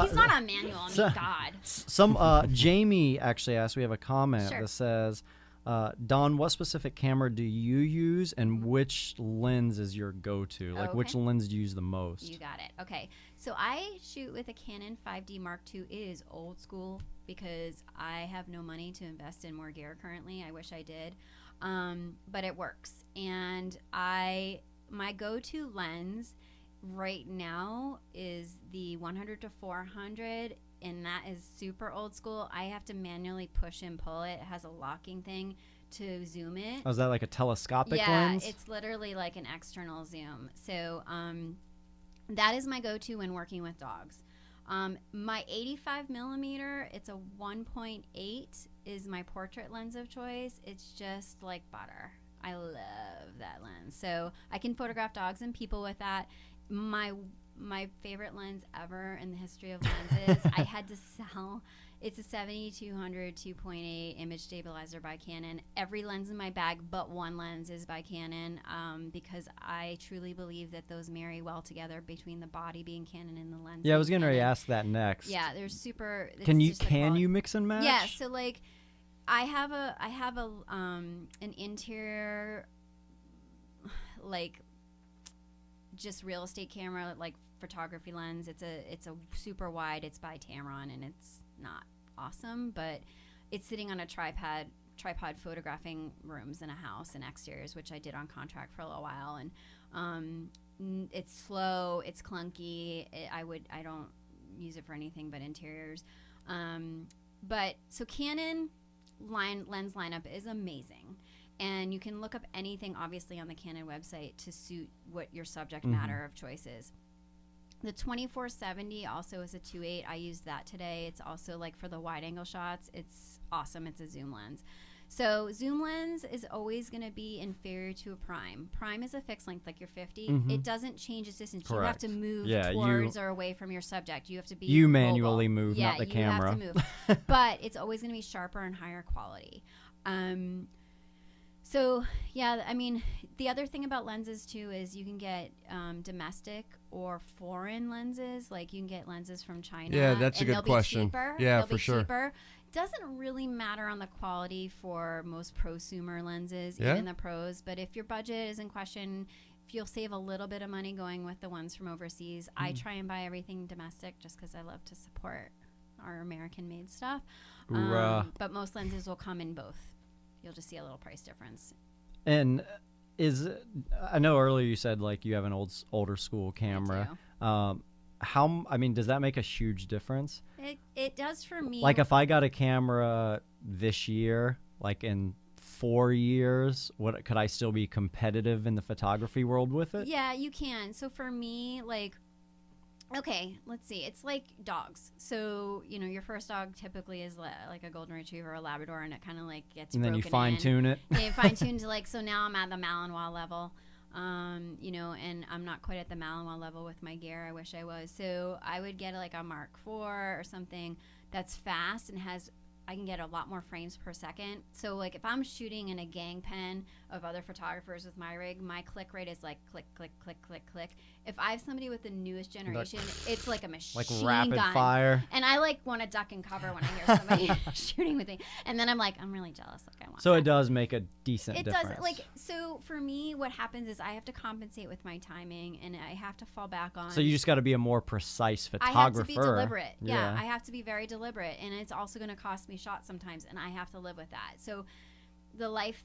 He's not on manual. I mean, so- God. Some Jamie actually asked. We have a comment Sure. that says, "Don, what specific camera do you use, and which lens is your go-to? Like, which Okay. lens do you use the most?" You got it. Okay. So I shoot with a Canon 5D Mark II. It is old school because I have no money to invest in more gear currently. I wish I did. But it works. And my go-to lens right now is the 100 to 400, and that is super old school. I have to manually push and pull it. It has a locking thing to zoom it. Oh, is that like a telescopic Yeah, lens? it's literally like an external zoom. So that is my go-to when working with dogs. My 85 millimeter, it's a 1.8, is my portrait lens of choice. It's just like butter. I love that lens. So I can photograph dogs and people with that. My favorite lens ever in the history of lenses, I had to sell. It's a 7200 2.8 image stabilizer by Canon. Every lens in my bag but one lens is by Canon because I truly believe that those marry well together between the body being Canon and the lens. Yeah, I was being getting ready to Canon. ask that next. Yeah, they're super. it's Can just the quality. you mix and match? Yeah, so like I have an interior like just real estate camera, like photography lens. It's a super wide. It's by Tamron, and it's not awesome, but it's sitting on a tripod photographing rooms in a house and exteriors, which I did on contract for a little while. And it's slow, it's clunky. I don't use it for anything but interiors. But so Canon lens lineup is amazing. And you can look up anything, obviously, on the Canon website to suit what your subject matter of choice is. The 2470 also is a 2.8. I used that today. It's also like for the wide angle shots. It's awesome. It's a zoom lens. So zoom lens is always going to be inferior to a prime. Prime is a fixed length, like your 50. It doesn't change its distance. Correct. You have to move towards or away from your subject. You have to be You mobile. manually move, not the camera. You have to move. But it's always going to be sharper and higher quality. So, yeah, I mean, the other thing about lenses, too, is you can get domestic or foreign lenses. Like, you can get lenses from China. Yeah, that's a good question. Yeah, they'll for be sure. Cheaper. Doesn't really matter on the quality for most prosumer lenses, Yeah. even the pros. But if your budget is in question, if you'll save a little bit of money going with the ones from overseas, I try and buy everything domestic just because I love to support our American-made stuff. But most lenses will come in both. You'll just see a little price difference. And I know earlier you said like you have an older school camera. Does that make a huge difference? It does for me. Like if I got a camera this year, like in 4 years, could I still be competitive in the photography world with it? Yeah, you can. So for me, like, okay, let's see. It's like dogs. So, your first dog typically is like a golden retriever or a Labrador, and it kind of like gets and then you broken fine tune it. And you fine tune to like, so now I'm at the Malinois level, and I'm not quite at the Malinois level with my gear. I wish I was. So I would get like a Mark IV or something that's fast and I can get a lot more frames per second. So like if I'm shooting in a gang pen of other photographers with my rig, my click rate is like click, click, click, click, click. If I have somebody with the newest generation, it's like a machine like rapid gun. fire. And I like want to duck and cover when I hear somebody shooting with me. And then I'm like, I'm really jealous. Like I want So that. it does make a decent It difference. does. Like, so for me, what happens is I have to compensate with my timing, and I have to fall back on. So you just got to be a more precise photographer. I have to be deliberate. Yeah, I have to be very deliberate, and it's also going to cost me shots sometimes, and I have to live with that. So the life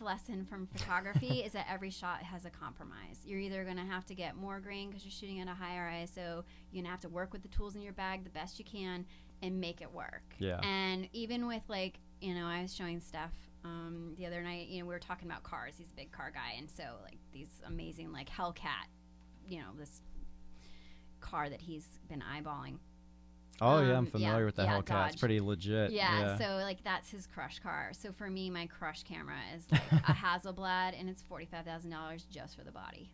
lesson from photography is that every shot has a compromise. You're either going to have to get more grain because you're shooting at a higher ISO. You're going to have to work with the tools in your bag the best you can and make it work. Yeah. And even with like, I was showing Steph the other night, we were talking about cars. He's a big car guy. And so like these amazing like Hellcat, this car that he's been eyeballing. Oh, yeah, I'm familiar with the Hellcat. Dodge. It's pretty legit. Yeah, so, like, that's his crush car. So, for me, my crush camera is, like, a Hasselblad, and it's $45,000 just for the body.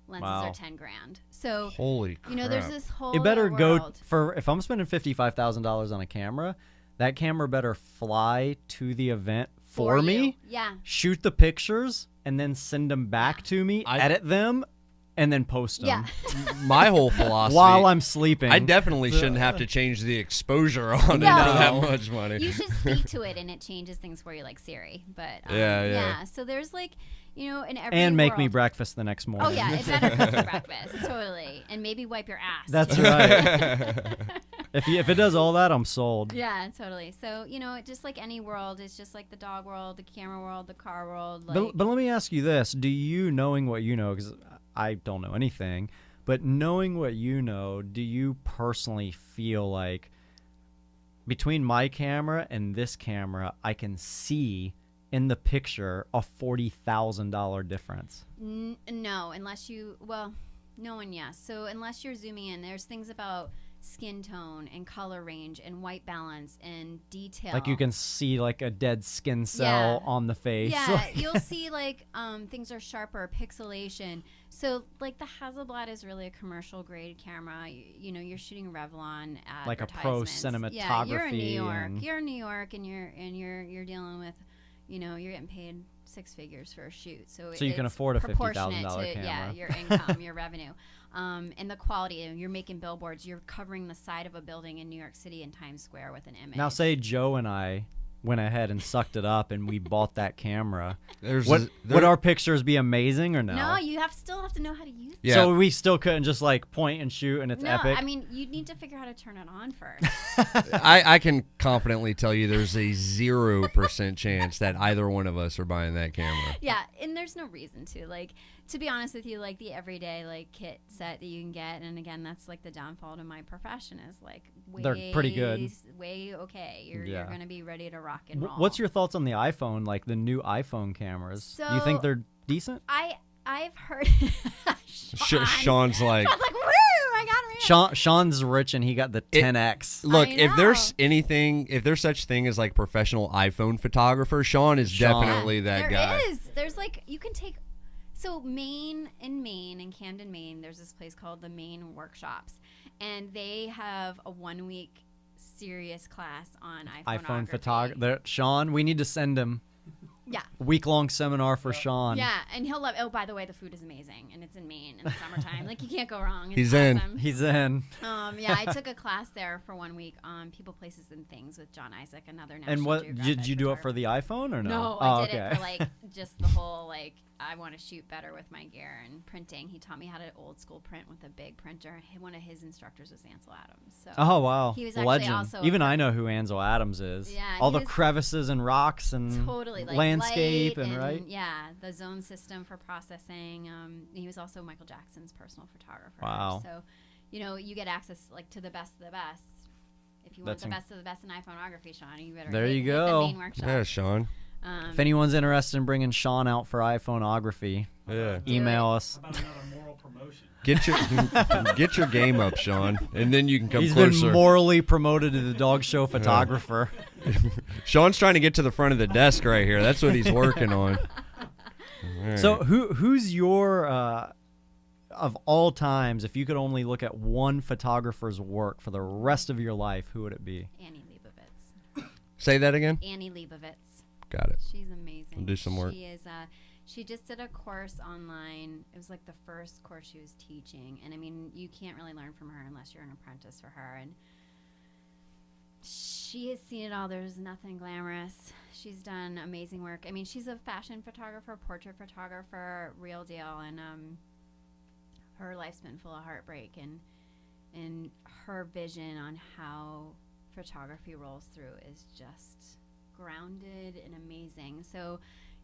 Lenses are $10,000. So, holy crap. There's this whole It better world. if I'm spending $55,000 on a camera, that camera better fly to the event for me. Yeah. Shoot the pictures, and then send them back to me, edit them, and then post them. Yeah. My whole philosophy. While I'm sleeping. I definitely shouldn't have to change the exposure on it No. for that much money. You should speak to it, and it changes things for you, like Siri. But yeah. So there's like, in every and make world. me breakfast the next morning. Oh yeah, it better cook you breakfast, totally, and maybe wipe your ass. That's right. If it does all that, I'm sold. Yeah, totally. So just like any world, it's just like the dog world, the camera world, the car world. Like, But let me ask you this: do you, knowing what you know, because I don't know anything, but knowing what you know, do you personally feel like between my camera and this camera, I can see in the picture a $40,000 difference? No, unless you, no and yes. So unless you're zooming in, there's things about skin tone and color range and white balance and detail. Like you can see like a dead skin cell on the face. Yeah, you'll see like things are sharper, pixelation. So like the Hasselblad is really a commercial grade camera. You're shooting Revlon like a pro advertisements. cinematography. Yeah, you're in New York. You're in New York, and you're dealing with, you're getting paid six figures for a shoot. So you can afford a $50,000 camera. Yeah, your income, your revenue. And the quality, you're making billboards, you're covering the side of a building in New York City in Times Square with an image. Now say Joe and I went ahead and sucked it up and we bought that camera, Would would our pictures be amazing or no? No, you still have to know how to use it. Yeah. So we still couldn't just like point and shoot and it's No, epic? I mean, you need to figure out how to turn it on first. I can confidently tell you there's a 0% chance that either one of us are buying that camera. Yeah, and there's no reason to. Like, to be honest with you, like the everyday like kit set that you can get, and again, that's like the downfall to my profession is like They're pretty good. Way okay. You're Yeah. going to be ready to rock and roll. What's your thoughts on the iPhone, like the new iPhone cameras? You think So- they're decent? I've heard Sean's like, Sean's like, woo! I got him. Sean's rich and he got the 10X. look, I if there's know. if there's such thing as like professional iPhone photographer, Sean is Sean. definitely that There guy. is. There's like you can take. So in Camden, Maine, there's this place called the Maine Workshops, and they have a 1-week serious class on iPhone iPhoneography. photography. Sean, we need to send him Yeah. a week-long seminar for Sean. Yeah, and he'll love. Oh, by the way, the food is amazing, and it's in Maine in the summertime. Like you can't go wrong. It's He's in. awesome. He's in. Yeah, I took a class there for 1 week on people, places, and things with John Isaac, another National And what Geographic did you do it for photographer. the iPhone or no? No, Oh, I did okay. it for like just the whole like I want to shoot better with my gear and printing. He taught me how to old school print with a big printer. One of his instructors was Ansel Adams. So Oh wow, He was actually legend. also Even I know who Ansel Adams is. Yeah, all he the was crevices and rocks and totally like landscape light and right. Yeah, the zone system for processing. He was also Michael Jackson's personal photographer. Wow. So, you get access like to the best of the best. If you want That's the best of the best in iPhoneography, Sean, you better There hit, you hit go. the main workshop. Yeah, Sean. If anyone's interested in bringing Sean out for iPhoneography, Yeah. email us. How about another moral promotion? Get your game up, Sean, and then you can come He's closer. been morally promoted to the dog show photographer. Sean's trying to get to the front of the desk right here. That's what he's working on. All So right. who's your of all times, if you could only look at one photographer's work for the rest of your life, who would it be? Annie Leibovitz. Say that again. Annie Leibovitz. Got it. She's amazing. We'll do some work. She is. She just did a course online. It was like the first course she was teaching, and I mean, you can't really learn from her unless you're an apprentice for her. And she has seen it all. There's nothing glamorous. She's done amazing work. I mean, she's a fashion photographer, portrait photographer, real deal, and her life's been full of heartbreak, and her vision on how photography rolls through is just grounded and amazing. So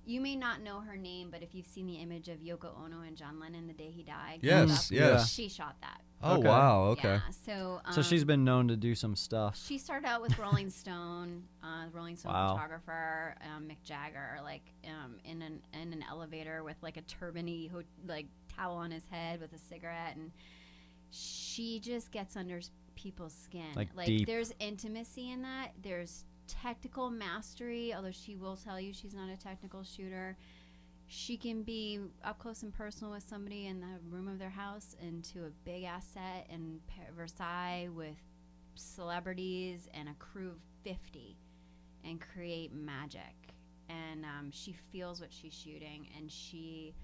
you may not know her name, but if you've seen the image of Yoko Ono and John Lennon the day he died, Yes, yes. she shot that. Oh Okay. wow. Okay. Yeah, So she's been known to do some stuff. she started out with Rolling Stone, Rolling Stone Wow. photographer, Mick Jagger, like in an elevator with like a turban-y like towel on his head with a cigarette, and she just gets under people's skin. Like deep. There's intimacy in that. There's technical mastery, although she will tell you she's not a technical shooter. She can be up close and personal with somebody in the room of their house into a big ass set in Versailles with celebrities and a crew of 50 and create magic. And she feels what she's shooting, and she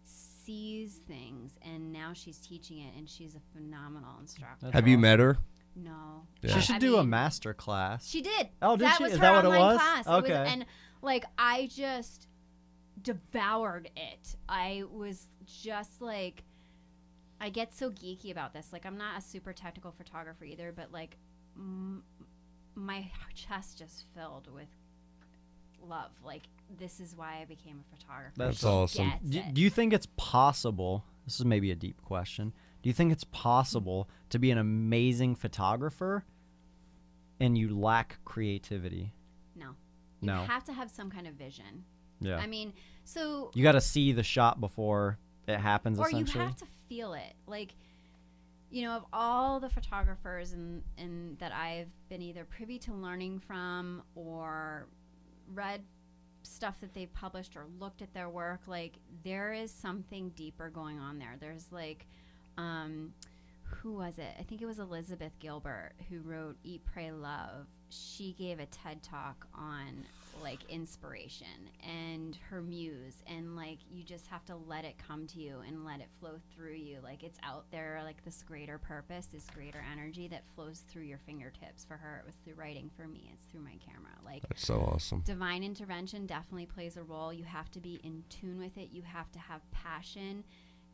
sees things, and now she's teaching it, and she's a phenomenal instructor. That's Have you awesome. met her? No. Yeah. She should I do a mean, master class. She did. Oh, did that she? was Is her that what it online was? class. Okay. And like I just devoured it. I was just like, I get so geeky about this. Like I'm not a super technical photographer either, but like my chest just filled with love. Like this is why I became a photographer. That's She awesome. gets Do, it. do you think it's possible? This is maybe a deep question. Do you think it's possible to be an amazing photographer and you lack creativity? No. You No. have to have some kind of vision. Yeah. I mean, so You got to see the shot before it happens, or you essentially. have to feel it. Like, of all the photographers and that I've been either privy to learning from or read stuff that they've published or looked at their work, like there is something deeper going on there. There's like who was it? I think it was Elizabeth Gilbert who wrote Eat, Pray, Love. she gave a TED talk on like inspiration and her muse, and like you just have to let it come to you and let it flow through you. Like it's out there, like this greater purpose, this greater energy that flows through your fingertips. For her, it was through writing. For me, it's through my camera. Like That's so awesome. divine intervention definitely plays a role. You have to be in tune with it. You have to have passion,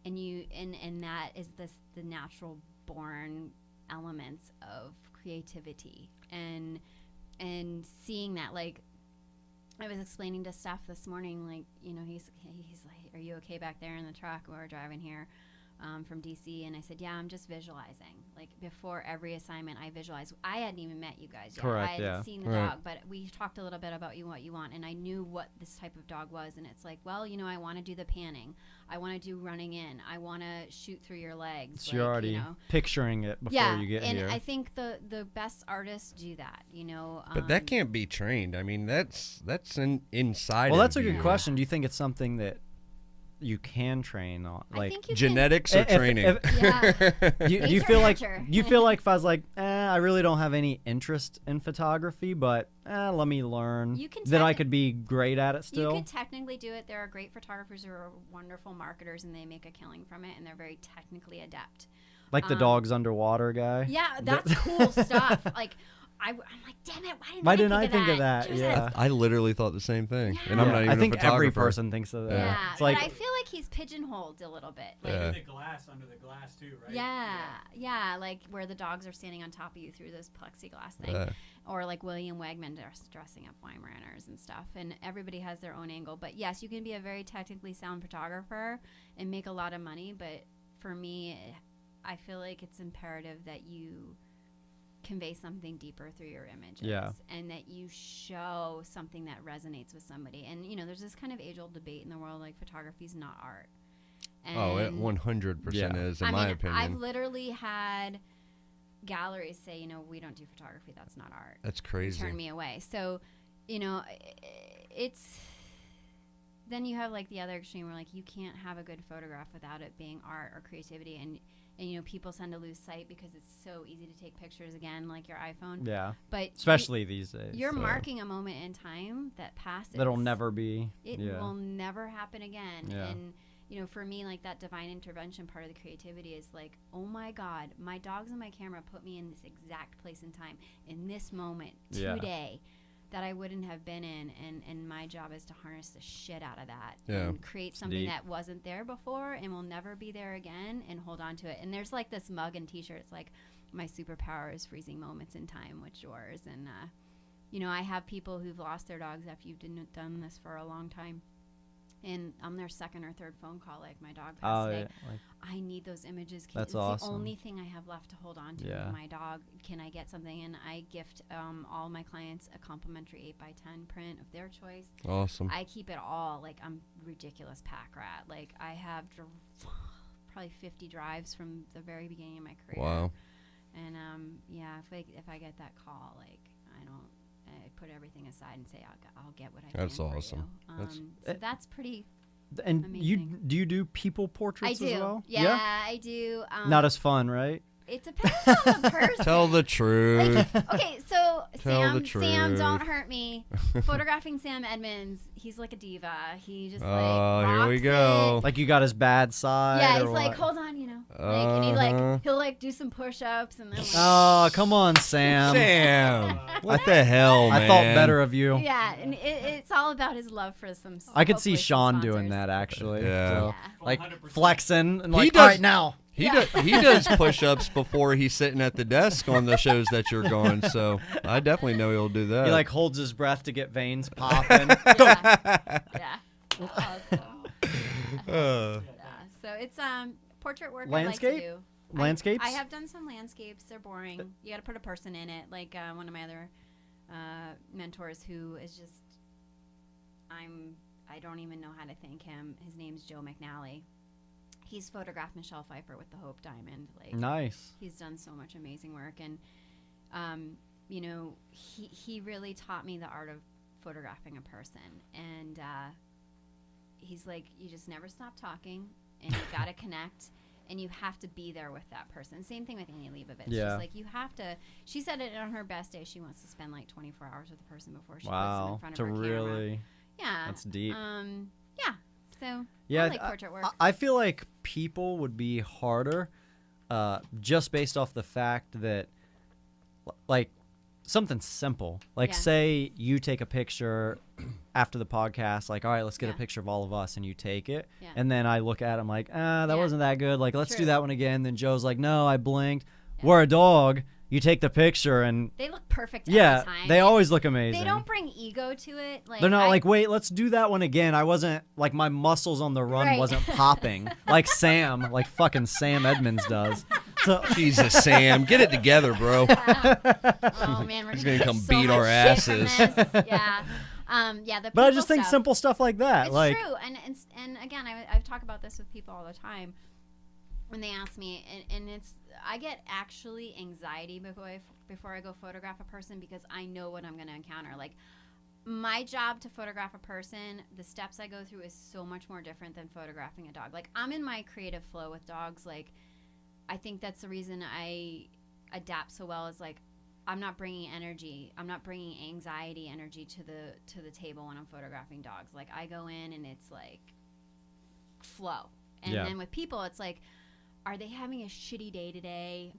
and that is the natural born elements of creativity, and seeing that. Like I was explaining to Steph this morning, like, you know, he's like, are you okay back there in the truck? We're driving here from DC, and I said, yeah, I'm just visualizing. Like before every assignment, I visualize. I hadn't even met you guys yet. Correct, I hadn't yeah. seen the dog, but we talked a little bit about what you want, and I knew what this type of dog was. And it's like, well, you know, I want to do the panning. I want to do running in. I want to shoot through your legs. So you're already picturing it before you get here. And I think the best artists do that, you know. But that can't be trained. I mean, that's inside. Well, of that's a good you. question. Do you think it's something that you can train on, I like think you Genetics or training? Yeah. do you Nature, feel like nurture. you feel like if I was like, I really don't have any interest in photography, but let me learn, You can then I techni- could be great at it still. You could technically do it. There are great photographers who are wonderful marketers, and they make a killing from it, and they're very technically adept. Like the dogs underwater guy. Yeah, that's cool stuff. Like, I'm like, damn it, Why didn't I think think of that? Jesus. Yeah. I literally thought the same thing, and I'm Yeah. not even I think a photographer. every person thinks of that. Yeah, It's like but I feel like he's pigeonholed a little bit. Like, Yeah. Under the glass too, right? yeah, like where the dogs are standing on top of you through this plexiglass thing. Yeah. Or like William Wegman dressing up Weimaraners and stuff. And everybody has their own angle. But yes, you can be a very technically sound photographer and make a lot of money. But for me, I feel like it's imperative that you convey something deeper through your images. Yeah. And that you show something that resonates with somebody. And, you know, there's this kind of age-old debate in the world, like photography's not art. Oh, it And 100% Yeah. is, in I my mean, opinion. I've literally had galleries say, you know, we don't do photography. That's not art. That's crazy. Turn me away. So, you know, it's then you have like the other extreme where like you can't have a good photograph without it being art or creativity, and you know people tend to lose sight because it's so easy to take pictures again, like your iPhone. yeah, But especially these days. you're so. marking a moment in time that passes. That'll never be. It yeah. will never happen again. Yeah. And you know, for me, like that divine intervention part of the creativity is like, oh my God, my dogs and my camera put me in this exact place in time, in this moment, Yeah. today, that I wouldn't have been in. And my job is to harness the shit out of that Yeah. and create something deep. that wasn't there before and will never be there again, and hold on to it. And there's like this mug and t-shirt. It's like, my superpower is freezing moments in time. What's yours? And, you know, I have people who've lost their dogs after you've done this for a long time. And I'm their second or third phone call, like my dog passed today. Yeah, like, I need those images. That's it's awesome. the only thing I have left to hold on to Yeah. with my dog. Can I get something? And I gift all my clients a complimentary 8x10 print of their choice. Awesome. I keep it all. Like, I'm ridiculous pack rat. Like, I have probably 50 drives from the very beginning of my career. Wow. And yeah, if I get that call, like, I put everything aside and say I'll get what I can. That's for awesome. you. That's- So that's pretty. and Amazing. do you people I portraits do. as well? Yeah, I do. Not as fun, right? It depends on the person. Tell the truth. Like, okay, so Tell the Sam, truth. don't hurt me. Photographing Sam Edmonds, he's like a diva. He just like Oh, here we rocks go. it. Like you got his bad side. Yeah, he's or like, what? hold on, you know, like, and Uh-huh. he'll like do some push-ups and then like, Oh, come on, Sam. Sam, what the hell, man? I thought better of you. yeah, and it's all about his love for some. I could see hopefully some Sean doing sponsors. that actually. Yeah. So, Yeah. like 100%. flexing and He like, does- all right now. He Yeah. he does push-ups before he's sitting at the desk on the shows that you're going. So I definitely know he'll do that. He like holds his breath to get veins popping. Yeah. Yeah. Awesome. Yeah. So it's portrait work. Landscape? I like to do. Landscapes? I have done some landscapes. They're boring. You got to put a person in it. Like one of my other mentors, who is just, I don't even know how to thank him. His name's Joe McNally. He's photographed Michelle Pfeiffer with the Hope Diamond. Like, Nice. he's done so much amazing work, and you know, he really taught me the art of photographing a person. And he's like, you just never stop talking, and you got to connect. and you have to be there with that person. Same thing with Annie Leibovitz. Yeah. She's like, you have to. She said it on her best day. She wants to spend like 24 hours with the person before she puts them in front to of her really. camera. Yeah. That's deep. Yeah. So Yeah, I like portrait work. I feel like people would be harder, just based off the fact that, like, something simple. Like, Yeah. say you take a picture after the podcast, like, all right, let's get a Yeah. picture of all of us, and you take it. Yeah. And then I look at it, I'm like, that Yeah. wasn't that good. Like, let's do True. that one again. Then Joe's like, no, I blinked. Yeah. We're a dog. You take the picture, and They look perfect yeah, every time. they always look amazing. They don't bring ego to it. Like, They're not I- like, wait, let's do that one again. I wasn't, like, my muscles on the run Right. wasn't popping. Like Sam, like fucking Sam Edmonds does. So, Jesus, Sam, get it together, bro. Oh man, we're He's gonna gonna come get so beat much our shit from asses. this. Yeah, yeah. The but I people just think stuff, simple stuff like that. It's like, true, and again, I talk about this with people all the time when they ask me, and it's I get actually anxiety before I go photograph a person because I know what I'm gonna encounter. Like, my job to photograph a person, the steps I go through is so much more different than photographing a dog. Like, I'm in my creative flow with dogs. Like, I think that's the reason I adapt so well is like I'm not bringing energy. I'm not bringing anxiety energy to the table when I'm photographing dogs. Like, I go in and it's like flow. And Yeah. then with people, it's like, are they having a shitty day today?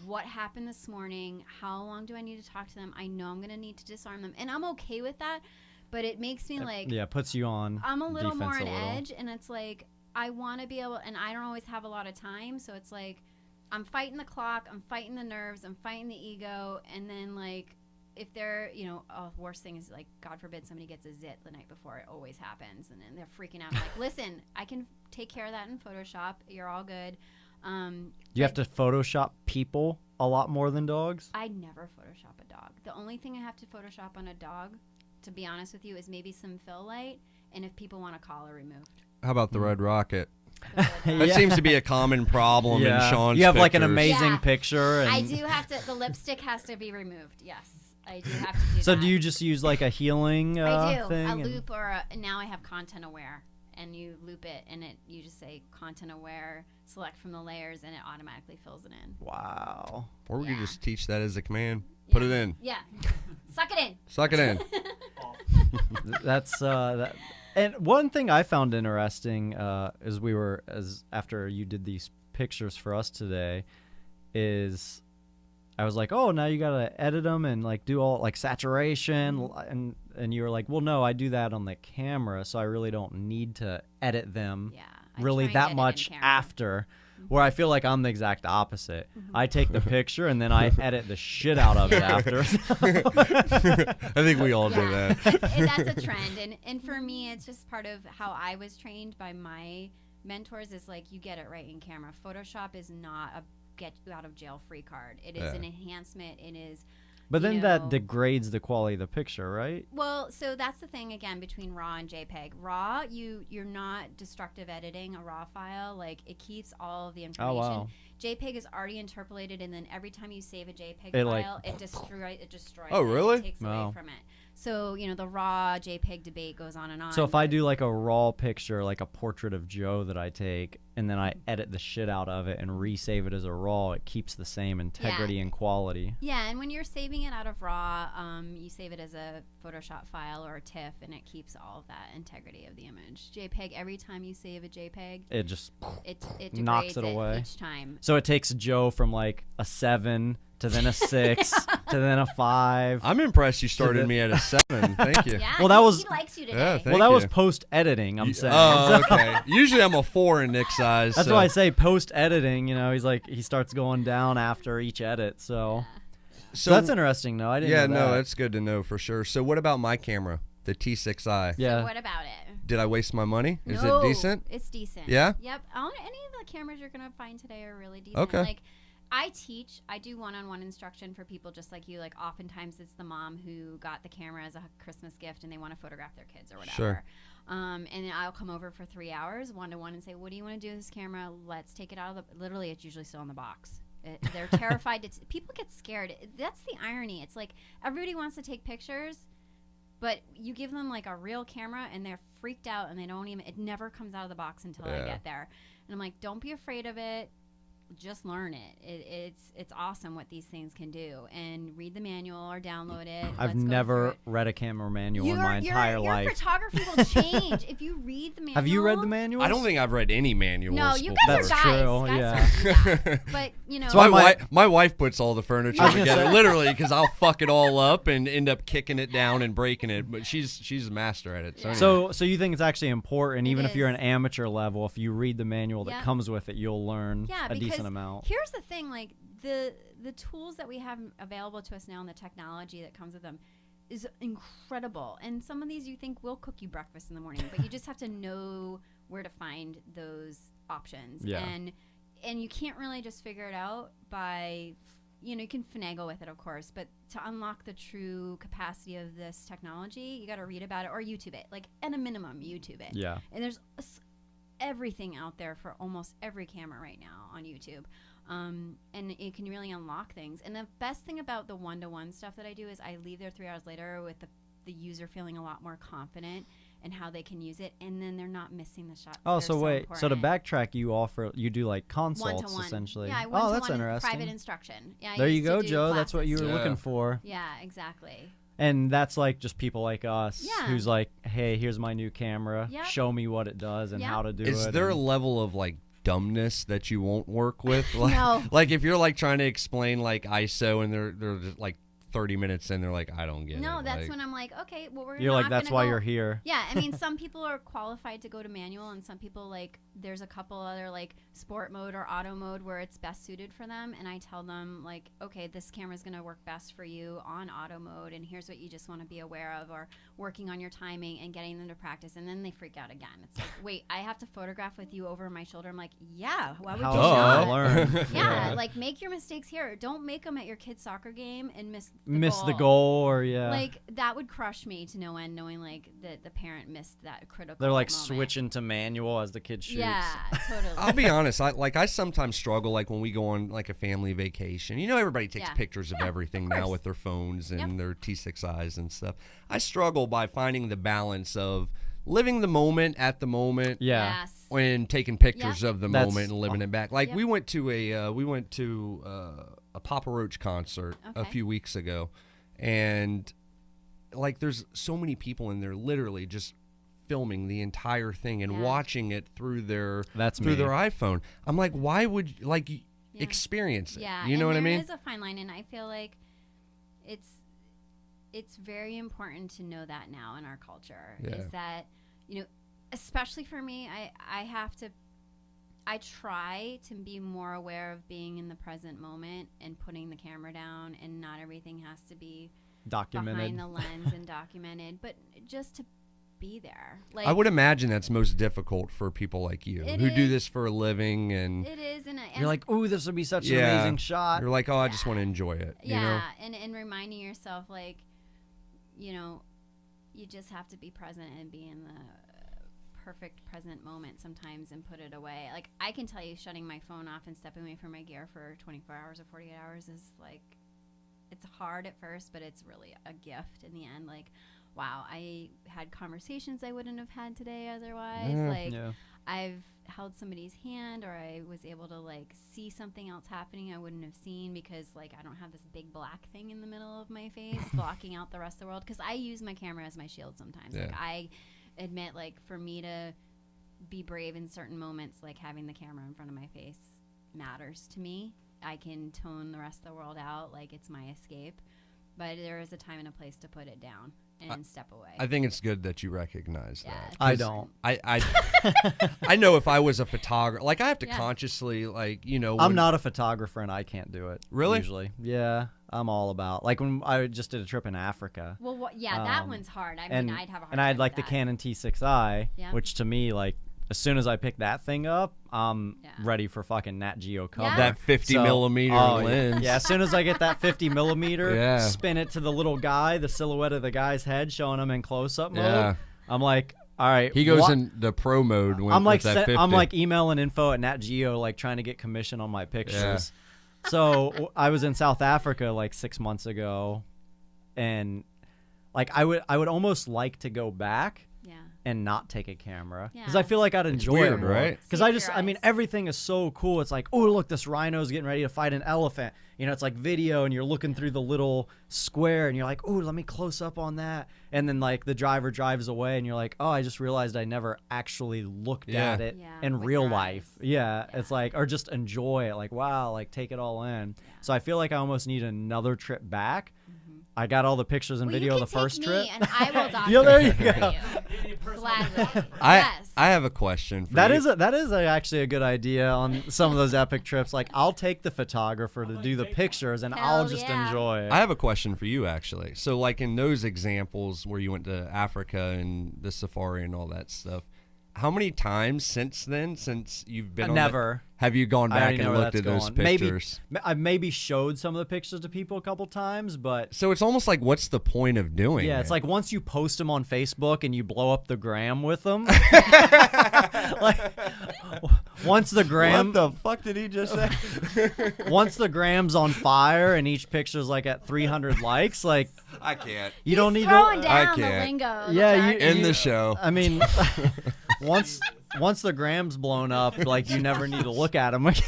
What happened this morning? How long do I need to talk to them? I know I'm going to need to disarm them. And I'm okay with that, but it makes me like, yeah, puts you on. I'm a little more defense on a little. edge, and it's like I want to be able, and I don't always have a lot of time, so it's like I'm fighting the clock, I'm fighting the nerves, I'm fighting the ego, and then like if they're, worst thing is like, God forbid somebody gets a zit the night before. It always happens, and then they're freaking out. I'm like, listen, I can take care of that in Photoshop. You're all good. You have to Photoshop people a lot more than dogs. I never Photoshop a dog. The only thing I have to Photoshop on a dog, to be honest with you, is maybe some fill light, and if people want a collar removed. How about the Red Rocket? The red That Yeah. seems to be a common problem in Sean's You have like an pictures. amazing Yeah. picture. And I do have to. The lipstick has to be removed. Yes, I do have to do So that. do you just use like a healing I do thing? a and- loop now I have content aware, and you loop it, and you just say content aware, select from the layers, and it automatically fills it in. Wow. Or we could Yeah. just teach that as a command. Put it Yeah. in. Yeah, suck it in. Suck it in. That's that. And one thing I found interesting after you did these pictures for us today, is I was like, oh, now you gotta edit them and like do all like saturation, and you were like, well, no, I do that on the camera, so I really don't need to edit them Yeah, I really try and that edit in much camera. after. Where I feel like I'm the exact opposite. I take the picture and then I edit the shit out of it after. I think we all do Yeah. that. And that's a trend, and for me, it's just part of how I was trained by my mentors. Is like, you get it right in camera. Photoshop is not a get you out of jail free card. It is Yeah. an enhancement. It is. But you then know, that degrades the quality of the picture, right? Well, so that's the thing again between RAW and JPEG. RAW, you're not destructive editing a RAW file. Like, it keeps all of the information. wow. JPEG is already interpolated, and then every time you save a JPEG It, like- file, it destroys. Oh, it. really? It takes Wow. away from it. So the RAW JPEG debate goes on and on. So if I but- do like a raw picture, like a portrait of Joe that I take, and then I edit the shit out of it and resave it as a raw, it keeps the same integrity and quality. Yeah, and when you're saving it out of RAW, you save it as a Photoshop file or a TIFF, and it keeps all of that integrity of the image. JPEG, every time you save a JPEG, It just it knocks degrades it away. each time. so it takes Joe from like a 7 to then a 6 to then a 5. I'm impressed you started me at a 7. Thank you. Yeah, Well, that was- he likes you today. Yeah, thank Well, that was you. post editing. I'm saying. Oh, okay. Usually I'm a 4 in Nick's eyes. That's so. why I say post editing. He's like he starts going down after each edit. So that's interesting. though. I didn't. Yeah, know no, that. that's good to know for sure. So what about my camera, the T6i? Yeah. So what about it? Did I waste my money? Is No, it decent? It's decent. Yeah? Yep. Any of the cameras you're gonna find today are really decent. Okay. Like, I do one-on-one instruction for people just like you. Like, oftentimes it's the mom who got the camera as a Christmas gift and they want to photograph their kids or whatever. Sure. And then I'll come over for 3 hours, one-to-one, and say, what do you want to do with this camera? Let's take it out of the, literally, it's usually still in the box. They're terrified. People get scared. That's the irony. It's like everybody wants to take pictures, but you give them like a real camera and they're freaked out and they don't even, it never comes out of the box until I Yeah. get there. And I'm like, don't be afraid of it. just learn it. It's awesome what these things can do, and read the manual or download it. I've never read a camera manual in my entire life. Your photography will change if you read the manual. Have you read the manual? I don't think I've read any manuals. No, you guys That's are guys. true, Guys yeah. don't do that. But you know, So my wife puts all the furniture I was gonna together, say- literally, because I'll fuck it all up and end up kicking it down and breaking it. But she's a master at it. So you think it's actually important, even if you're is. an amateur level, if you read the manual that Yeah. comes with it, you'll learn yeah, a because decent amount. here's the thing: like the tools that we have available to us now, and the technology that comes with them, is incredible. And some of these you think will cook you breakfast in the morning, but you just have to know where to find those options. Yeah. And you can't really just figure it out by, you know, you can finagle with it, of course, but to unlock the true capacity of this technology, you got to read about it or YouTube it. Like, at a minimum, YouTube it. Yeah. And there's everything out there for almost every camera right now on YouTube. And it can really unlock things. And the best thing about the one-to-one stuff that I do is I leave there 3 hours later with the user feeling a lot more confident in how they can use it, and then they're not missing the shots. Oh, that are so wait. So to important. backtrack, you do like consults One-to-one. essentially. Yeah, oh, that's one-to-one interesting. private instruction. Yeah, I There you used to go, do Joe. That's what you were classes. looking for. Yeah, exactly. And that's like just people like us Yeah. who's like, hey, here's my new camera. Yep. Show me what it does and Yep. how to do it. Is there a and- level of like dumbness that you won't work with? Like, No. like if you're like trying to explain like ISO and they're just like 30 minutes in, they're like, I don't get it. No, that's like, when I'm like, okay, well, we're You're not like, that's gonna why go- you're here. Yeah, I mean, some people are qualified to go to manual, and some people, like, there's a couple other, like, sport mode or auto mode where it's best suited for them, and I tell them, like, okay, this camera's going to work best for you on auto mode, and here's what you just want to be aware of, or working on your timing and getting them to practice, and then they freak out again. It's like, wait, I have to photograph with you over my shoulder? I'm like, yeah, why would How you else not? would I learn? Yeah, like, make your mistakes here. Don't make them at your kid's soccer game and miss the goal or Like, that would crush me to no end, knowing, like, that the parent missed that critical They're like moment. switching to manual as the kid shoots. Yeah, totally. I'll be honest. I sometimes struggle like when we go on like a family vacation. You know, everybody takes Yeah. pictures of everything now course. with their phones and Yep. their T6Is and stuff. I struggle by finding the balance of living the moment at the moment. Yeah. Yes. When taking pictures Yep. of the That's- moment and living it back. Like Yep. we went to a Papa Roach concert a Okay. few weeks ago, and like there's so many people in there literally just filming the entire thing and Yeah. watching it through their That's through me. their iPhone. I'm like, why would you, like Yeah. experience it? Yeah, You know and what I mean? There is a fine line, and I feel like it's very important to know that now in our culture. Yeah. Is that, you know, especially for me, I try to be more aware of being in the present moment and putting the camera down, and not everything has to be Documented. behind the lens and documented, but just to be there. Like, I would imagine that's most difficult for people like you It who do is. this for a living, and it is, and You're like, ooh, this would be such an Yeah. amazing shot. you're like, oh, I just want to enjoy it. You know? and reminding yourself, like, you know, you just have to be present and be in the perfect present moment sometimes and put it away. Like, I can tell you, shutting my phone off and stepping away from my gear for 24 hours or 48 hours is like, it's hard at first, but it's really a gift in the end. Like, wow, I had conversations I wouldn't have had today otherwise. Like, Yeah. I've held somebody's hand, or I was able to like see something else happening I wouldn't have seen because like I don't have this big black thing in the middle of my face blocking out the rest of the world, because I use my camera as my shield sometimes. Like, Yeah. I admit, like, for me to be brave in certain moments, like having the camera in front of my face matters to me. I can tone the rest of the world out, like it's my escape, but there is a time and a place to put it down and step away. I think it's good that you recognize Yeah. that. I 'Cause don't. I know if I was a photographer, like I have to Yeah. consciously, like, you know, I'm when- not a photographer and I can't do it. Really? Usually. Yeah. I'm all about, like when I just did a trip in Africa. Well, that Um, one's hard. I and, mean, I'd have a hard and I time had like with the that. Canon T6i, Yeah. which to me, like, as soon as I pick that thing up, I'm Yeah. ready for fucking Nat Geo cover. Yeah. that 50 So- millimeter oh, yeah. lens. Yeah, as soon as I get that 50 millimeter, Yeah. spin it to the little guy, the silhouette of the guy's head, showing him in close-up mode. Yeah. I'm like, all right. He goes what- in the pro mode when I'm like, with that 50. I'm like emailing info at Nat Geo, like trying to get commission on my pictures. So I was in South Africa like 6 months ago, and like I would almost like to go back, Yeah. and not take a camera because Yeah. I feel like I'd enjoy weird, it more. right? Because See I with just, your I mean, eyes. everything is so cool. It's like, oh, look, this rhino's getting ready to fight an elephant. You know, it's like video, and you're looking through the little square, and you're like, oh, let me close up on that. And then like the driver drives away, and you're like, oh, I just realized I never actually looked Yeah. at it Yeah, in with real your life. eyes. Yeah, Yeah. it's like, or just enjoy it. Like, wow, like take it all in. So I feel like I almost need another trip back. I got all the pictures and Well, video you of can the first take trip. me and I will document Yeah, there you it go. for you. Gladly. I Yes. have a question for That you. is actually a good idea on some of those epic trips. Like, I'll take the photographer to do the pictures, and I'll Hell just yeah. enjoy it. I have a question for you, actually. So, like in those examples where you went to Africa and the safari and all that stuff, how many times since then, since you've been on Never. have you gone I back already know and where looked at that's those going. pictures? I've maybe showed some of the pictures to people a couple times, but So it's almost like, what's the point of doing yeah, it? it's like once you post them on Facebook and you blow up the gram with them. Like, once the gram, what the fuck did he just say? once the gram's on fire and each picture's like at 300 likes, like I can't. you don't need Throwing to. down the can't. lingo. the Yeah, jargon. End the show. I mean, once the gram's blown up, like you never need to look at them again.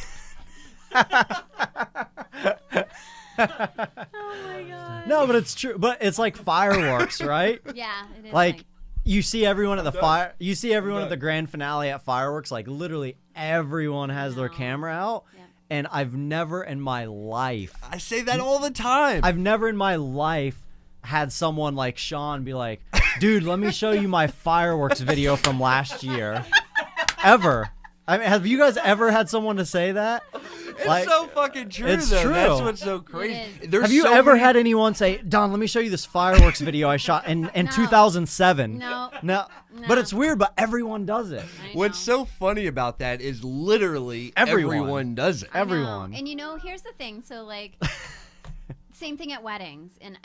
Oh my god. No, but it's true. But it's like fireworks, right? Yeah, it is. Like you see everyone at the you see everyone at the grand finale at fireworks. Like literally everyone has their No. camera out, Yeah. and I've never in my life, I say that all the time. I've never in my life had someone like Sean be like, "Dude, let me show you my fireworks video from last year." Ever. I mean, have you guys ever had someone to say that? It's so fucking true, it's though. true. That's what's so crazy. is. There's Have you so ever many- had anyone say, "Don, let me show you this fireworks video I shot in No. 2007"? No. No. No. But it's weird, but everyone does it. I What's know. so funny about that is literally Everyone. everyone does it. I know. everyone. And you know, here's the thing. So like, same thing at weddings, and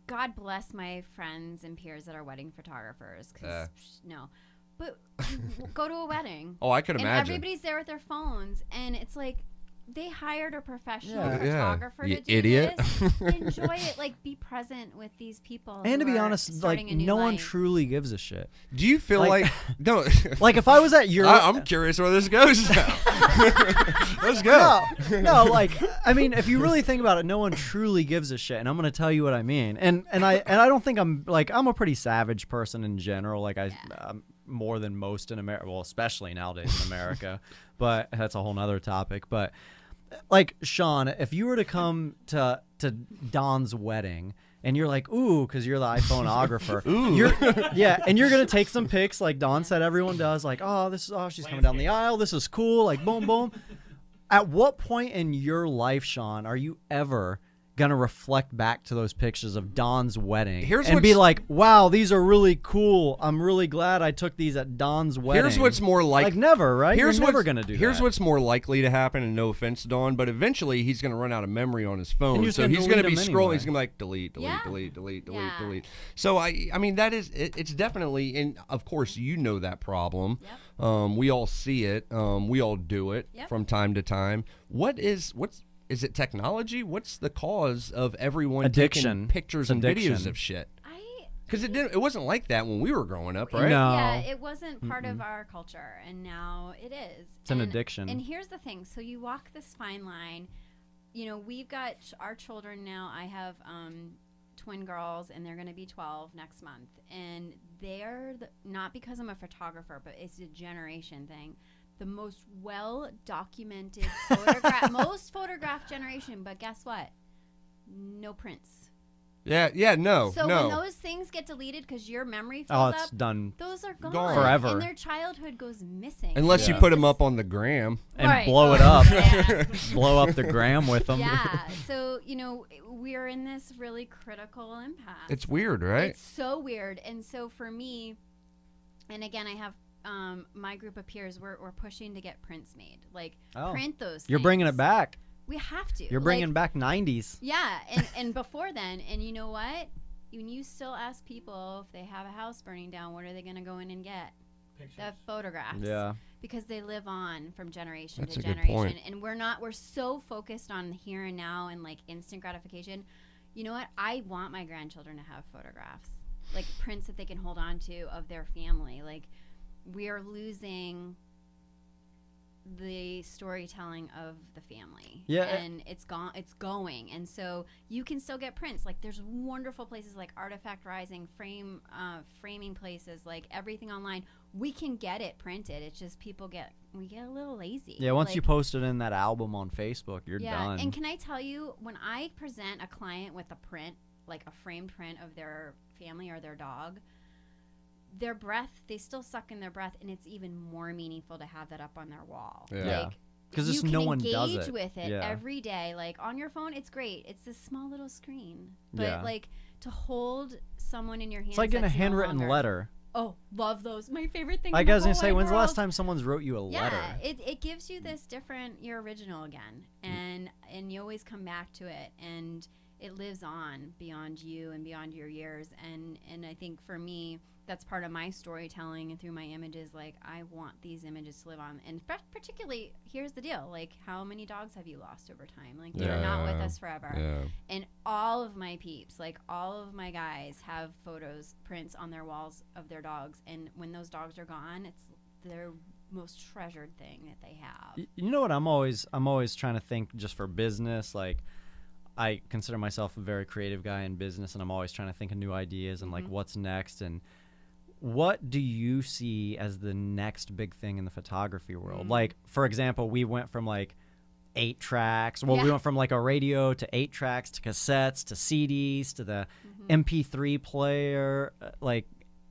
God bless my friends and peers that are wedding photographers. 'Cause, no, but go to a wedding. Oh, I could And imagine. everybody's there with their phones, and it's like they hired a professional Yeah. photographer You to do idiot. this. Enjoy it, like be present with these people. And to who be are honest, like starting a new no one life. truly gives a shit. Do you feel Like- like no? Like if I was at your I'm curious where this goes now. Let's go. no, like I mean, if you really think about it, no one truly gives a shit, and I'm gonna tell you what I mean. And I don't think I'm a pretty savage person in general. Like I'm more than most in America, well, especially nowadays in America. But that's a whole nother topic. But like Sean, if you were to come to Don's wedding. And you're like, ooh, because you're the iPhoneographer. Ooh. Yeah, and you're going to take some pics like Don said everyone does. Like, she's coming down the aisle. This is cool. Like, boom, boom. At what point in your life, Sean, are you ever going to reflect back to those pictures of Don's wedding and be like, wow, these are really cool. I'm really glad I took these at Don's wedding. Here's what's more like never, right? Here's You're never what's going to do Here's that. what's more likely to happen, and no offense, Dawn, but eventually he's going to run out of memory on his And phone. you're So just he's gonna going to be delete 'em scrolling. anyway. He's going to be like delete, delete, Yeah. delete, delete, delete, Yeah. delete. So I mean that is it's definitely, and of course you know that problem. Yep. We all see it. We all do it Yep. from time to time. Is it technology? What's the cause of everyone Addiction. taking pictures It's and addiction. videos of shit? Because it wasn't like that when we were growing up, right? No. Yeah, it wasn't part of our culture, and now it is. It's an addiction. And here's the thing: so you walk this fine line. You know, we've got our children now. I have twin girls, and they're going to be 12 next month, and they're not because I'm a photographer, but it's a generation thing. The most well documented most photographed generation, but guess what? No prints. Yeah, no. So when those things get deleted because your memory fills it's up, done. those are gone. Forever. And their childhood goes missing. Unless you It's put them just- up on the gram. And Right. blow it up. Yeah. Blow up the gram with them. Yeah. So, you know, we're in this really critical impasse. It's weird, right? It's so weird. And so for me, and again, I have my group of peers, we're pushing to get prints made. Like, print those You're bringing it things. back. We have to. You're bringing back 90s. Yeah. And before then, and you know what? When you still ask people if they have a house burning down, what are they going to go in and get? The photographs. Yeah. Because they live on from generation That's to a good generation. point. And we're so focused on the here and now and like instant gratification. You know what? I want my grandchildren to have photographs. like prints that they can hold on to of their family. Like, we are losing the storytelling of the family. Yeah. And it's going. And so you can still get prints. Like, there's wonderful places like Artifact Rising, framing places, like everything online. We can get it printed. It's just we get a little lazy. Yeah, once like, you post it in that album on Facebook, you're done. And can I tell you, when I present a client with a print, like a framed print of their family or their dog, their breath, they still suck in their breath, and it's even more meaningful to have that up on their wall. Yeah. Like, because you can no one does engage it. with it Yeah. every day. Like, on your phone, it's great. It's this small little screen. But, Yeah. like, to hold someone in your hands, It's like getting a that's no handwritten longer- letter. Oh, love those. My favorite thing I in the was gonna whole say, wide when's the last world. time someone's wrote you a letter? Yeah, it gives you this different, your original again, and you always come back to it, and it lives on beyond you and beyond your years, and I think for me, that's part of my storytelling, and through my images, like, I want these images to live on, and particularly, here's the deal, like, how many dogs have you lost over time? Like, they're not with us forever. Yeah. And all of my peeps, like all of my guys, have prints on their walls of their dogs. And when those dogs are gone, it's their most treasured thing that they have. You know what? I'm always trying to think just for business. Like, I consider myself a very creative guy in business, and I'm always trying to think of new ideas and like what's next. And what do you see as the next big thing in the photography world? Like, for example, we went from like 8 tracks. Well, we went from like a radio to 8 tracks to cassettes to CDs to the MP3 player, like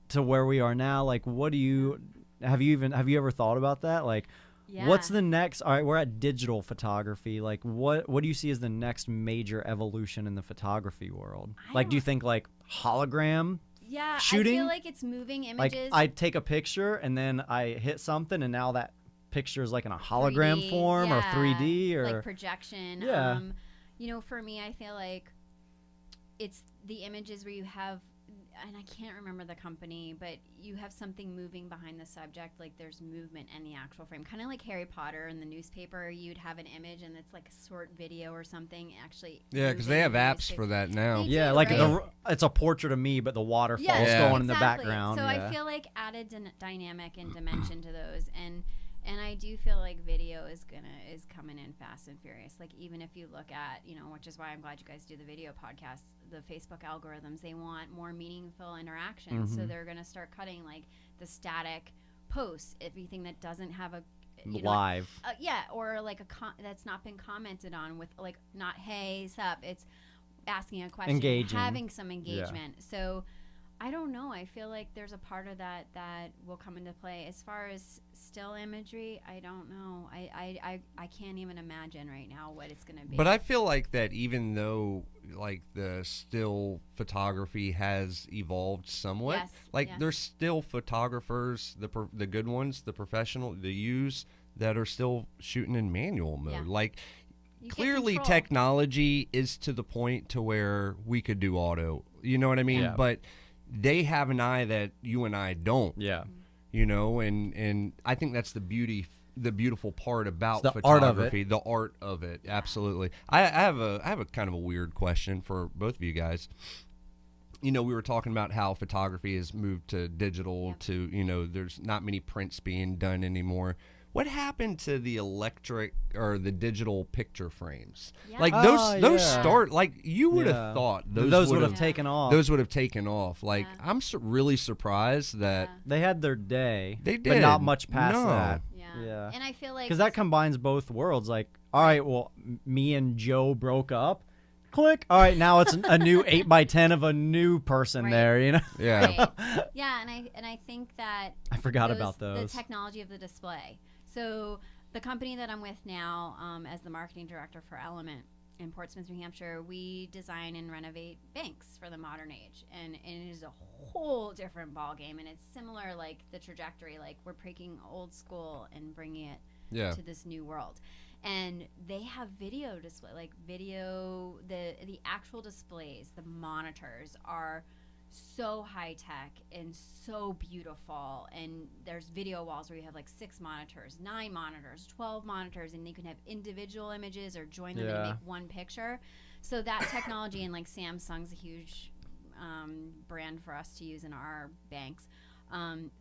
to where we are now. Like, what do you have you ever thought about that? Like, what's the next? All right, we're at digital photography. Like, what do you see as the next major evolution in the photography world? Like, do you think like hologram? Yeah, shooting? I feel like it's moving Like, images. I take a picture and then I hit something, and now that picture is like in a hologram 3D, form or yeah, 3D or like projection. Yeah. You know, for me, I feel like it's the images where you have, and I can't remember the company, but you have something moving behind the subject, like there's movement in the actual frame. Kind of like Harry Potter in the newspaper, you'd have an image and it's like a short video or something actually. Yeah, because they have moving in the apps for newspaper. that now. They yeah, do, like right? it's a portrait of me, but the waterfall's Yeah. going in the Exactly. background. So yeah. I feel like added dynamic and dimension to those, and I do feel like video is coming in fast and furious. Like, even if you look at, you know, which is why I'm glad you guys do the video podcast, the Facebook algorithms, they want more meaningful interactions. So they're going to start cutting like the static posts, everything that doesn't have a live. or like that's not been commented on with like not hey sup, it's asking a question, Engaging. having some engagement. So I don't know. I feel like there's a part of that will come into play. As far as still imagery, I don't know. I can't even imagine right now what it's going to be. But I feel like that even though like the still photography has evolved somewhat, Yes, like yes. there's still photographers, the good ones, the professional, the U's that are still shooting in manual mode. Yeah. Like, You get clearly control. technology is to the point to where we could do auto. You know what I mean? Yeah. But they have an eye that you and I don't. Yeah. You know, and I think that's the beautiful part about It's the art of photography, the art of it. Absolutely. I have a kind of a weird question for both of you guys. You know, we were talking about how photography has moved to digital, to, you know, there's not many prints being done anymore. What happened to the electric or the digital picture frames? Yeah. Like Oh, those yeah. start, like you would Yeah. have thought Those would have Yeah. taken off. those would have taken off. Like, Yeah. I'm really surprised that They had their day. They But not did. much past No. that. Yeah. Yeah. And I feel like Because that combines both worlds. Like, all right, well, me and Joe broke up. Click. All right, now it's a new 8x10 of a new person Right. there, you know? yeah. Right. Yeah, and I think that I forgot about those. The technology of the display. So the company that I'm with now, as the marketing director for Element in Portsmouth, New Hampshire, we design and renovate banks for the modern age, and it is a whole different ball game, and it's similar, like the trajectory, like we're breaking old school and bringing it Yeah. to this new world. And they have video display, like video, the actual displays, the monitors are so high tech and so beautiful, and there's video walls where you have like 6 monitors, 9 monitors, 12 monitors, and you can have individual images or join them Yeah. and make one picture. So that technology, and like Samsung's a huge brand for us to use in our banks.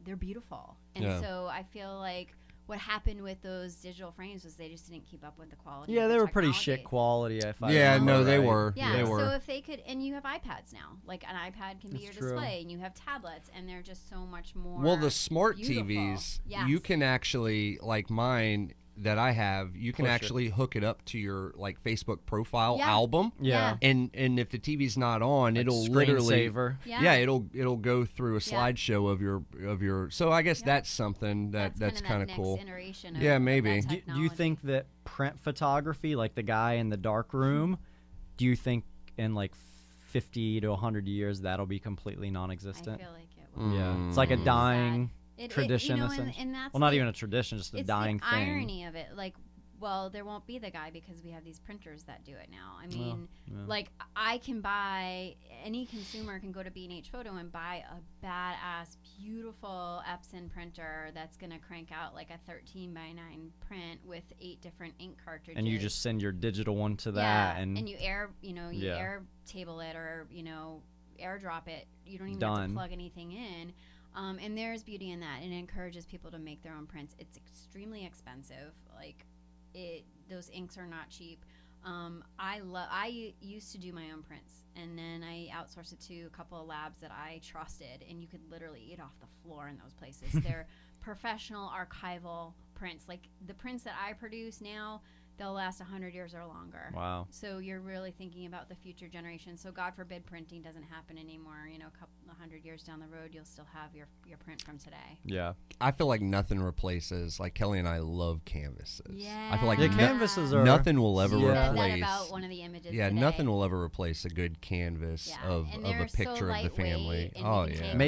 They're beautiful. And Yeah. so I feel like what happened with those digital frames was they just didn't keep up with the quality. Yeah, of they the were pretty technology. shit quality. If I Yeah, remember no, they right. were. Yeah, They so were. if they could, and you have iPads now, like an iPad can be your That's true. display, and you have tablets, and they're just so much more. Well, the smart beautiful. TVs, Yes. you can actually, like mine that I have, you can Push it. actually hook it up to your like Facebook profile Yeah. album. Yeah. And if the TV's not on, Like it'll literally screensaver. Yeah. it'll go through a Yeah. slideshow of your. So I guess Yeah. that's something that's kind of that cool. next iteration of Yeah, of maybe. that Do you technology. think that print photography, like the guy in the dark room, do you think in like 50 to 100 years that'll be completely I non-existent? feel like it will. Yeah, it's like a Mm. dying you tradition. know, essentially. and that's well, not the- even a tradition, just a it's dying the thing. irony of it. Like, well, there won't be the guy because we have these printers that do it now. I mean, yeah. like I can buy, any consumer can go to B&H Photo and buy a badass, beautiful Epson printer that's gonna crank out like a 13:9 print with 8 different ink cartridges. And you just send your digital one to yeah, that, and you air, you Yeah. air table it or airdrop it. You don't even have Done. to plug anything in. And there's beauty in that, and it encourages people to make their own prints. It's extremely expensive. Like, those inks are not cheap. I used to do my own prints, and then I outsourced it to a couple of labs that I trusted, and you could literally eat off the floor in those places. They're professional archival prints. Like the prints that I produce now, they'll last 100 years or longer. wow. So you're really thinking about the future generation. So God forbid printing doesn't happen anymore. A couple 100 years down the road, you'll still have your print from today. Yeah. I feel like nothing replaces. Like Kelly and I love canvases. Yeah. I feel like The canvases are nothing will ever She said that replace. about one of the images Yeah, today. nothing will ever replace a good canvas Yeah, of and a they're so picture of the family. lightweight, and Oh you can yeah. take them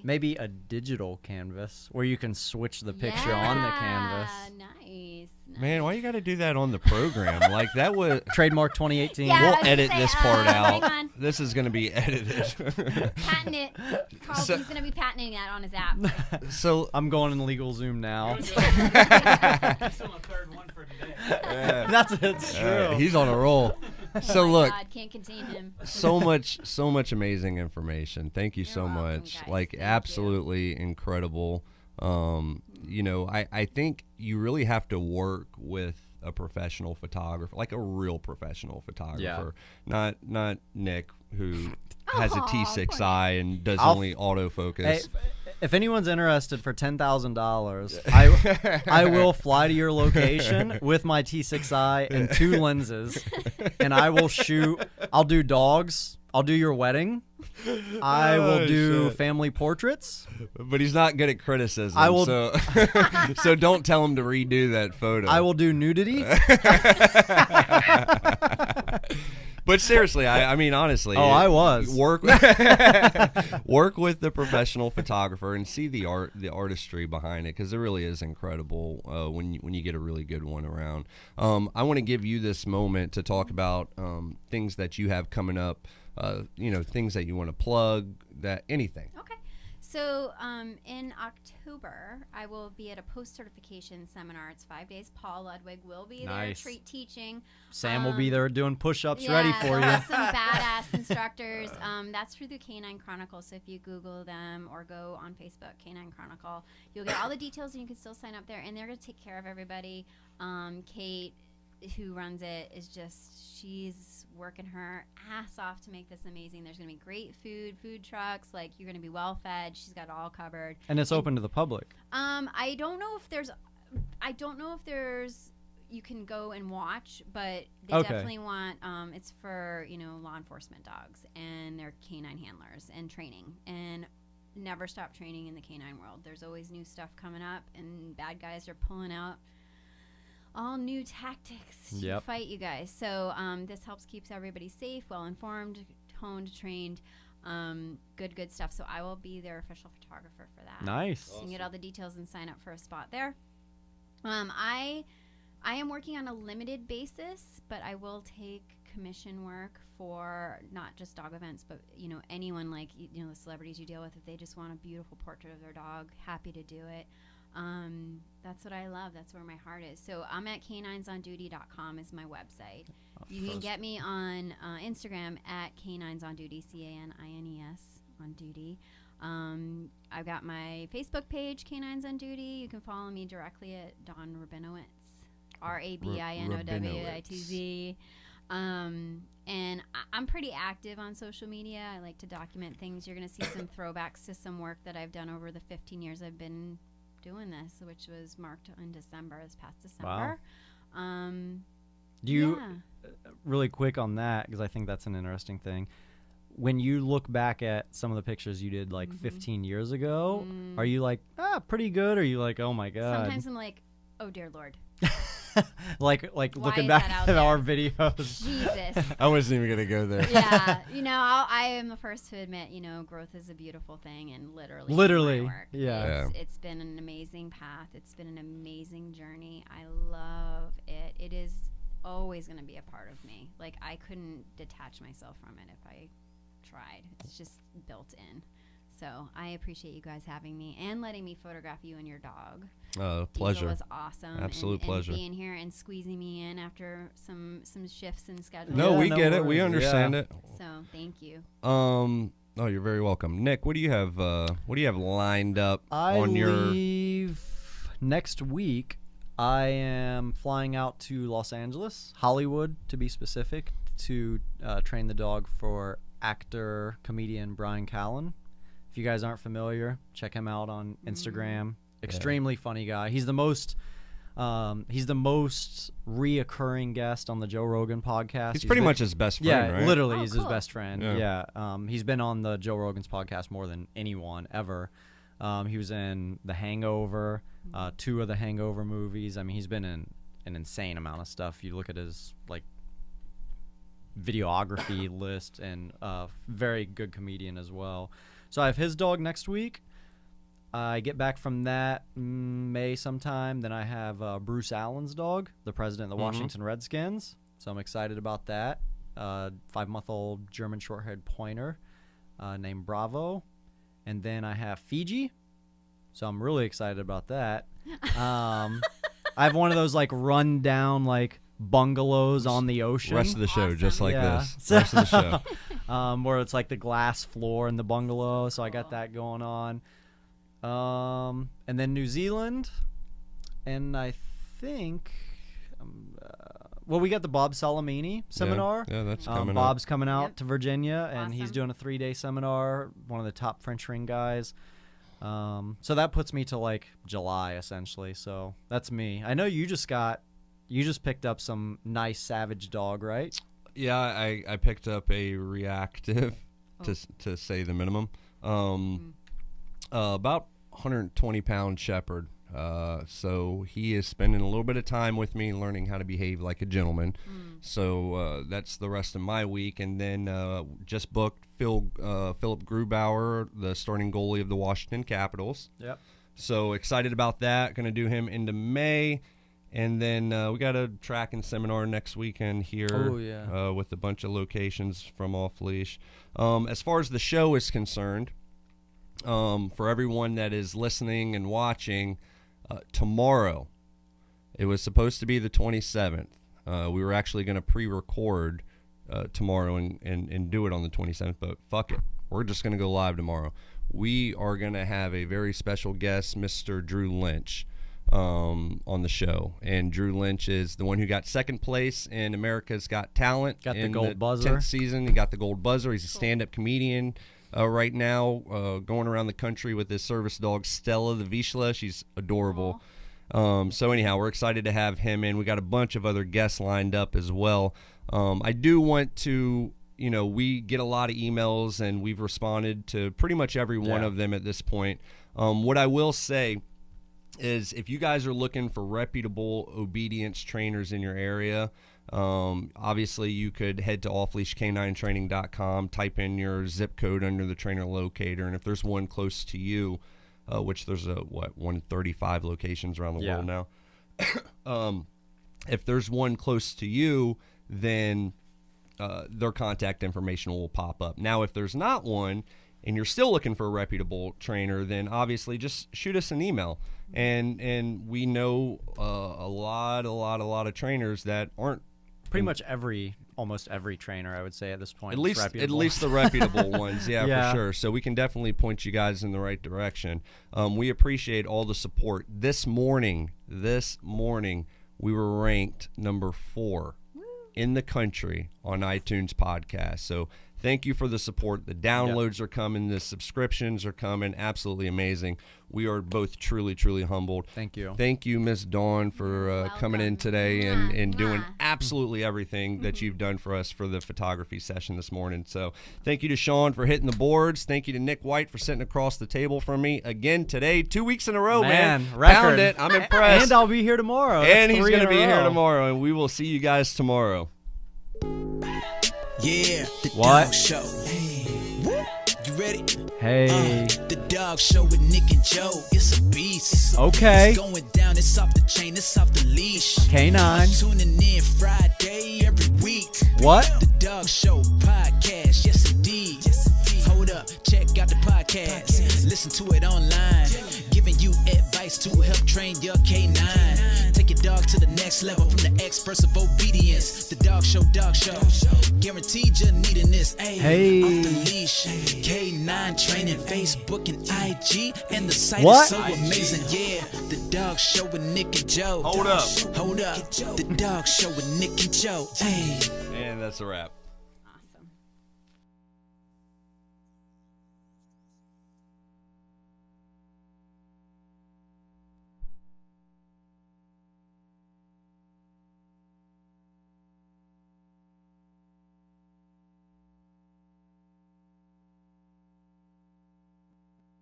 Maybe easily. a digital canvas where you can switch the picture on the canvas. Nice. Man, why you got to do that on the program? Like that would. Trademark 2018. Yeah. I We'll was gonna edit say, this part hang out. on. This is going to be edited. Patent it. Carl, So- he's going to be patenting that on his app. So I'm going in legal Zoom now. Still a third one for today. That's true. he's on a roll. So Oh my look, God, can't contain him. so much amazing information. Thank you so welcome, much. guys. Like Thank you. absolutely incredible. I think you really have to work with a professional photographer, like a real professional photographer, not Nick who has a Aw, T6i and does I'll- only autofocus. Hey, if anyone's interested for $10,000, I will fly to your location with my T6i and 2 lenses, and I will shoot. I'll do dogs. I'll do your wedding. I will do shit. family portraits. But he's not good at criticism. I will- So, so don't tell him to redo that photo. I will do nudity. But seriously, I mean, honestly. Oh, I was. Work work with the professional photographer and see the artistry behind it, because it really is incredible when you get a really good one around. I want to give you this moment to talk about things that you have coming up, things that you want to plug, anything. Okay. So in October, I will be at a post-certification seminar. It's 5 days. Paul Ludwig will be Nice. there teaching. Sam will be there doing push-ups Yeah, ready for we'll you. have some badass instructors. That's through the Canine Chronicle. So if you Google them or go on Facebook, Canine Chronicle, you'll get all the details, and you can still sign up there. And they're going to take care of everybody. Kate, who runs it, she's working her ass off to make this amazing. There's going to be great food trucks. Like, you're going to be well fed. She's got it all covered. And it's open to the public. I don't know if there's you can go and watch, but they Okay. definitely want it's for law enforcement dogs and their canine handlers and training, and never stop training in the canine world. There's always new stuff coming up, and bad guys are pulling out all new tactics to Yep. fight you guys. So this helps keeps everybody safe, well informed, honed, trained. Good stuff. So I will be their official photographer for that. Nice. You can get all the details and sign up for a spot there. I am working on a limited basis, but I will take commission work for not just dog events, but anyone, like the celebrities you deal with. If they just want a beautiful portrait of their dog, happy to do it. That's what I love. That's where my heart is. So I'm at caninesonduty.com is my website. You can get me on Instagram at caninesonduty, CANINES on duty. I've got my Facebook page, Canines on Duty. You can follow me directly at Dawn Rabinowitz, RABINOWITZ. And I'm pretty active on social media. I like to document things. You're going to see some throwbacks to some work that I've done over the 15 years I've been doing this, which was marked in December, this past December. Wow. Do you, really quick on that, because I think that's an interesting thing. When you look back at some of the pictures you did like 15 years ago, are you like, pretty good? Or are you like, oh my God? Sometimes I'm like, oh dear Lord. like Why looking is back that out at there? our videos. Jesus. I wasn't even going to go there. Yeah. I am the first to admit, growth is a beautiful thing, and literally my work. It's been an amazing path. It's been an amazing journey. I love it. It is always going to be a part of me. Like, I couldn't detach myself from it if I tried. It's just built in. So I appreciate you guys having me and letting me photograph you and your dog. Pleasure. It was awesome. Absolute pleasure. And being here and squeezing me in after some shifts in schedule. No, we no get it. We worries. understand it. So thank you. You're very welcome. Nick, what do you have lined up I on your leave next week. I am flying out to Los Angeles, Hollywood to be specific, to train the dog for actor, comedian Brian Callen. If you guys aren't familiar, check him out on Instagram. Extremely funny guy. He's the most reoccurring guest on the Joe Rogan podcast. He's pretty much his best friend, right? Literally, Oh, he's cool. his best friend. Yeah. He's been on the Joe Rogan's podcast more than anyone ever. He was in The Hangover, 2 of the Hangover movies. I mean, he's been in an insane amount of stuff. You look at his videography list, and very good comedian as well. So I have his dog next week. I get back from that May sometime. Then I have Bruce Allen's dog, the president of the Washington Redskins. So I'm excited about that. 5-month-old German short-haired pointer named Bravo. And then I have Fiji. So I'm really excited about that. I have one of those run-down bungalows on the ocean. Rest of the show, Awesome. just like Yeah. this. Rest of the show. Where it's the glass floor in the bungalow. So I got that going on. And then New Zealand. And I think, we got the Bob Salamini seminar. Yeah, that's coming Bob's up. coming out Yep. to Virginia, and he's Awesome. doing a 3-day seminar, one of the top French ring guys. So that puts me to July, essentially. So that's me. I know you just picked up some nice Savage dog, right? Yeah, I picked up a reactive, to say the minimum. About 120-pound shepherd. So he is spending a little bit of time with me, learning how to behave like a gentleman. So that's the rest of my week. And then just booked Philip Grubauer, the starting goalie of the Washington Capitals. Yep. So excited about that. Going to do him into May. And then we got a tracking seminar next weekend here with a bunch of locations from Off Leash. As far as the show is concerned, for everyone that is listening and watching, tomorrow, it was supposed to be the 27th. We were actually going to pre-record tomorrow and do it on the 27th, but fuck it. We're just going to go live tomorrow. We are going to have a very special guest, Mr. Drew Lynch, on the show. And Drew Lynch is the one who got second place in America's Got Talent. Got the in gold the buzzer. 10th season. He got the gold buzzer. He's a stand-up comedian right now, going around the country with his service dog, Stella the Vizsla. She's adorable. So anyhow, we're excited to have him in. We got a bunch of other guests lined up as well. I do want to, we get a lot of emails, and we've responded to pretty much every one of them at this point. What I will say is, if you guys are looking for reputable obedience trainers in your area, obviously you could head to offleashcaninetraining.com, type in your zip code under the trainer locator, and if there's one close to you, which there's 135 locations around the world now. If there's one close to you, then their contact information will pop up. Now, if there's not one, and you're still looking for a reputable trainer, then obviously just shoot us an email. And we know a lot of trainers that aren't Pretty much almost every trainer, I would say at this point. at least the reputable ones, yeah, for sure. So we can definitely point you guys in the right direction. We appreciate all the support. This morning, we were ranked number 4 in the country on iTunes podcast. So thank you for the support. The downloads are coming. The subscriptions are coming. Absolutely amazing. We are both truly humbled. Thank you. Thank you, Miss Dawn, for coming in today and doing absolutely everything that you've done for us for the photography session this morning. So thank you to Sean for hitting the boards. Thank you to Nick White for sitting across the table from me again today. 2 weeks in a row, man. Record. Found it. I'm impressed. And I'll be here tomorrow. And he's going to be here tomorrow, and we will see you guys tomorrow. Yeah, the What? Dog Show. Hey, you ready? Hey. The Dog Show with Nick and Joe. It's a beast. Okay. It's going down. It's off the chain. It's off the leash. Canine. Tuning in Friday every week. What? The Dog Show podcast. Yes, indeed. Hold up. Check out the podcast. Listen to it online. Giving you advice to help train your canine. Take your dog to the next level from the experts of obedience. The Dog Show. Guaranteed you're needing this. Hey. Off the leash. K9 training, Facebook and IG. And the site What? is so amazing. Yeah. The Dog Show with Nick and Joe. Hold up. The Dog Show with Nick and Joe. Hey. And that's a wrap.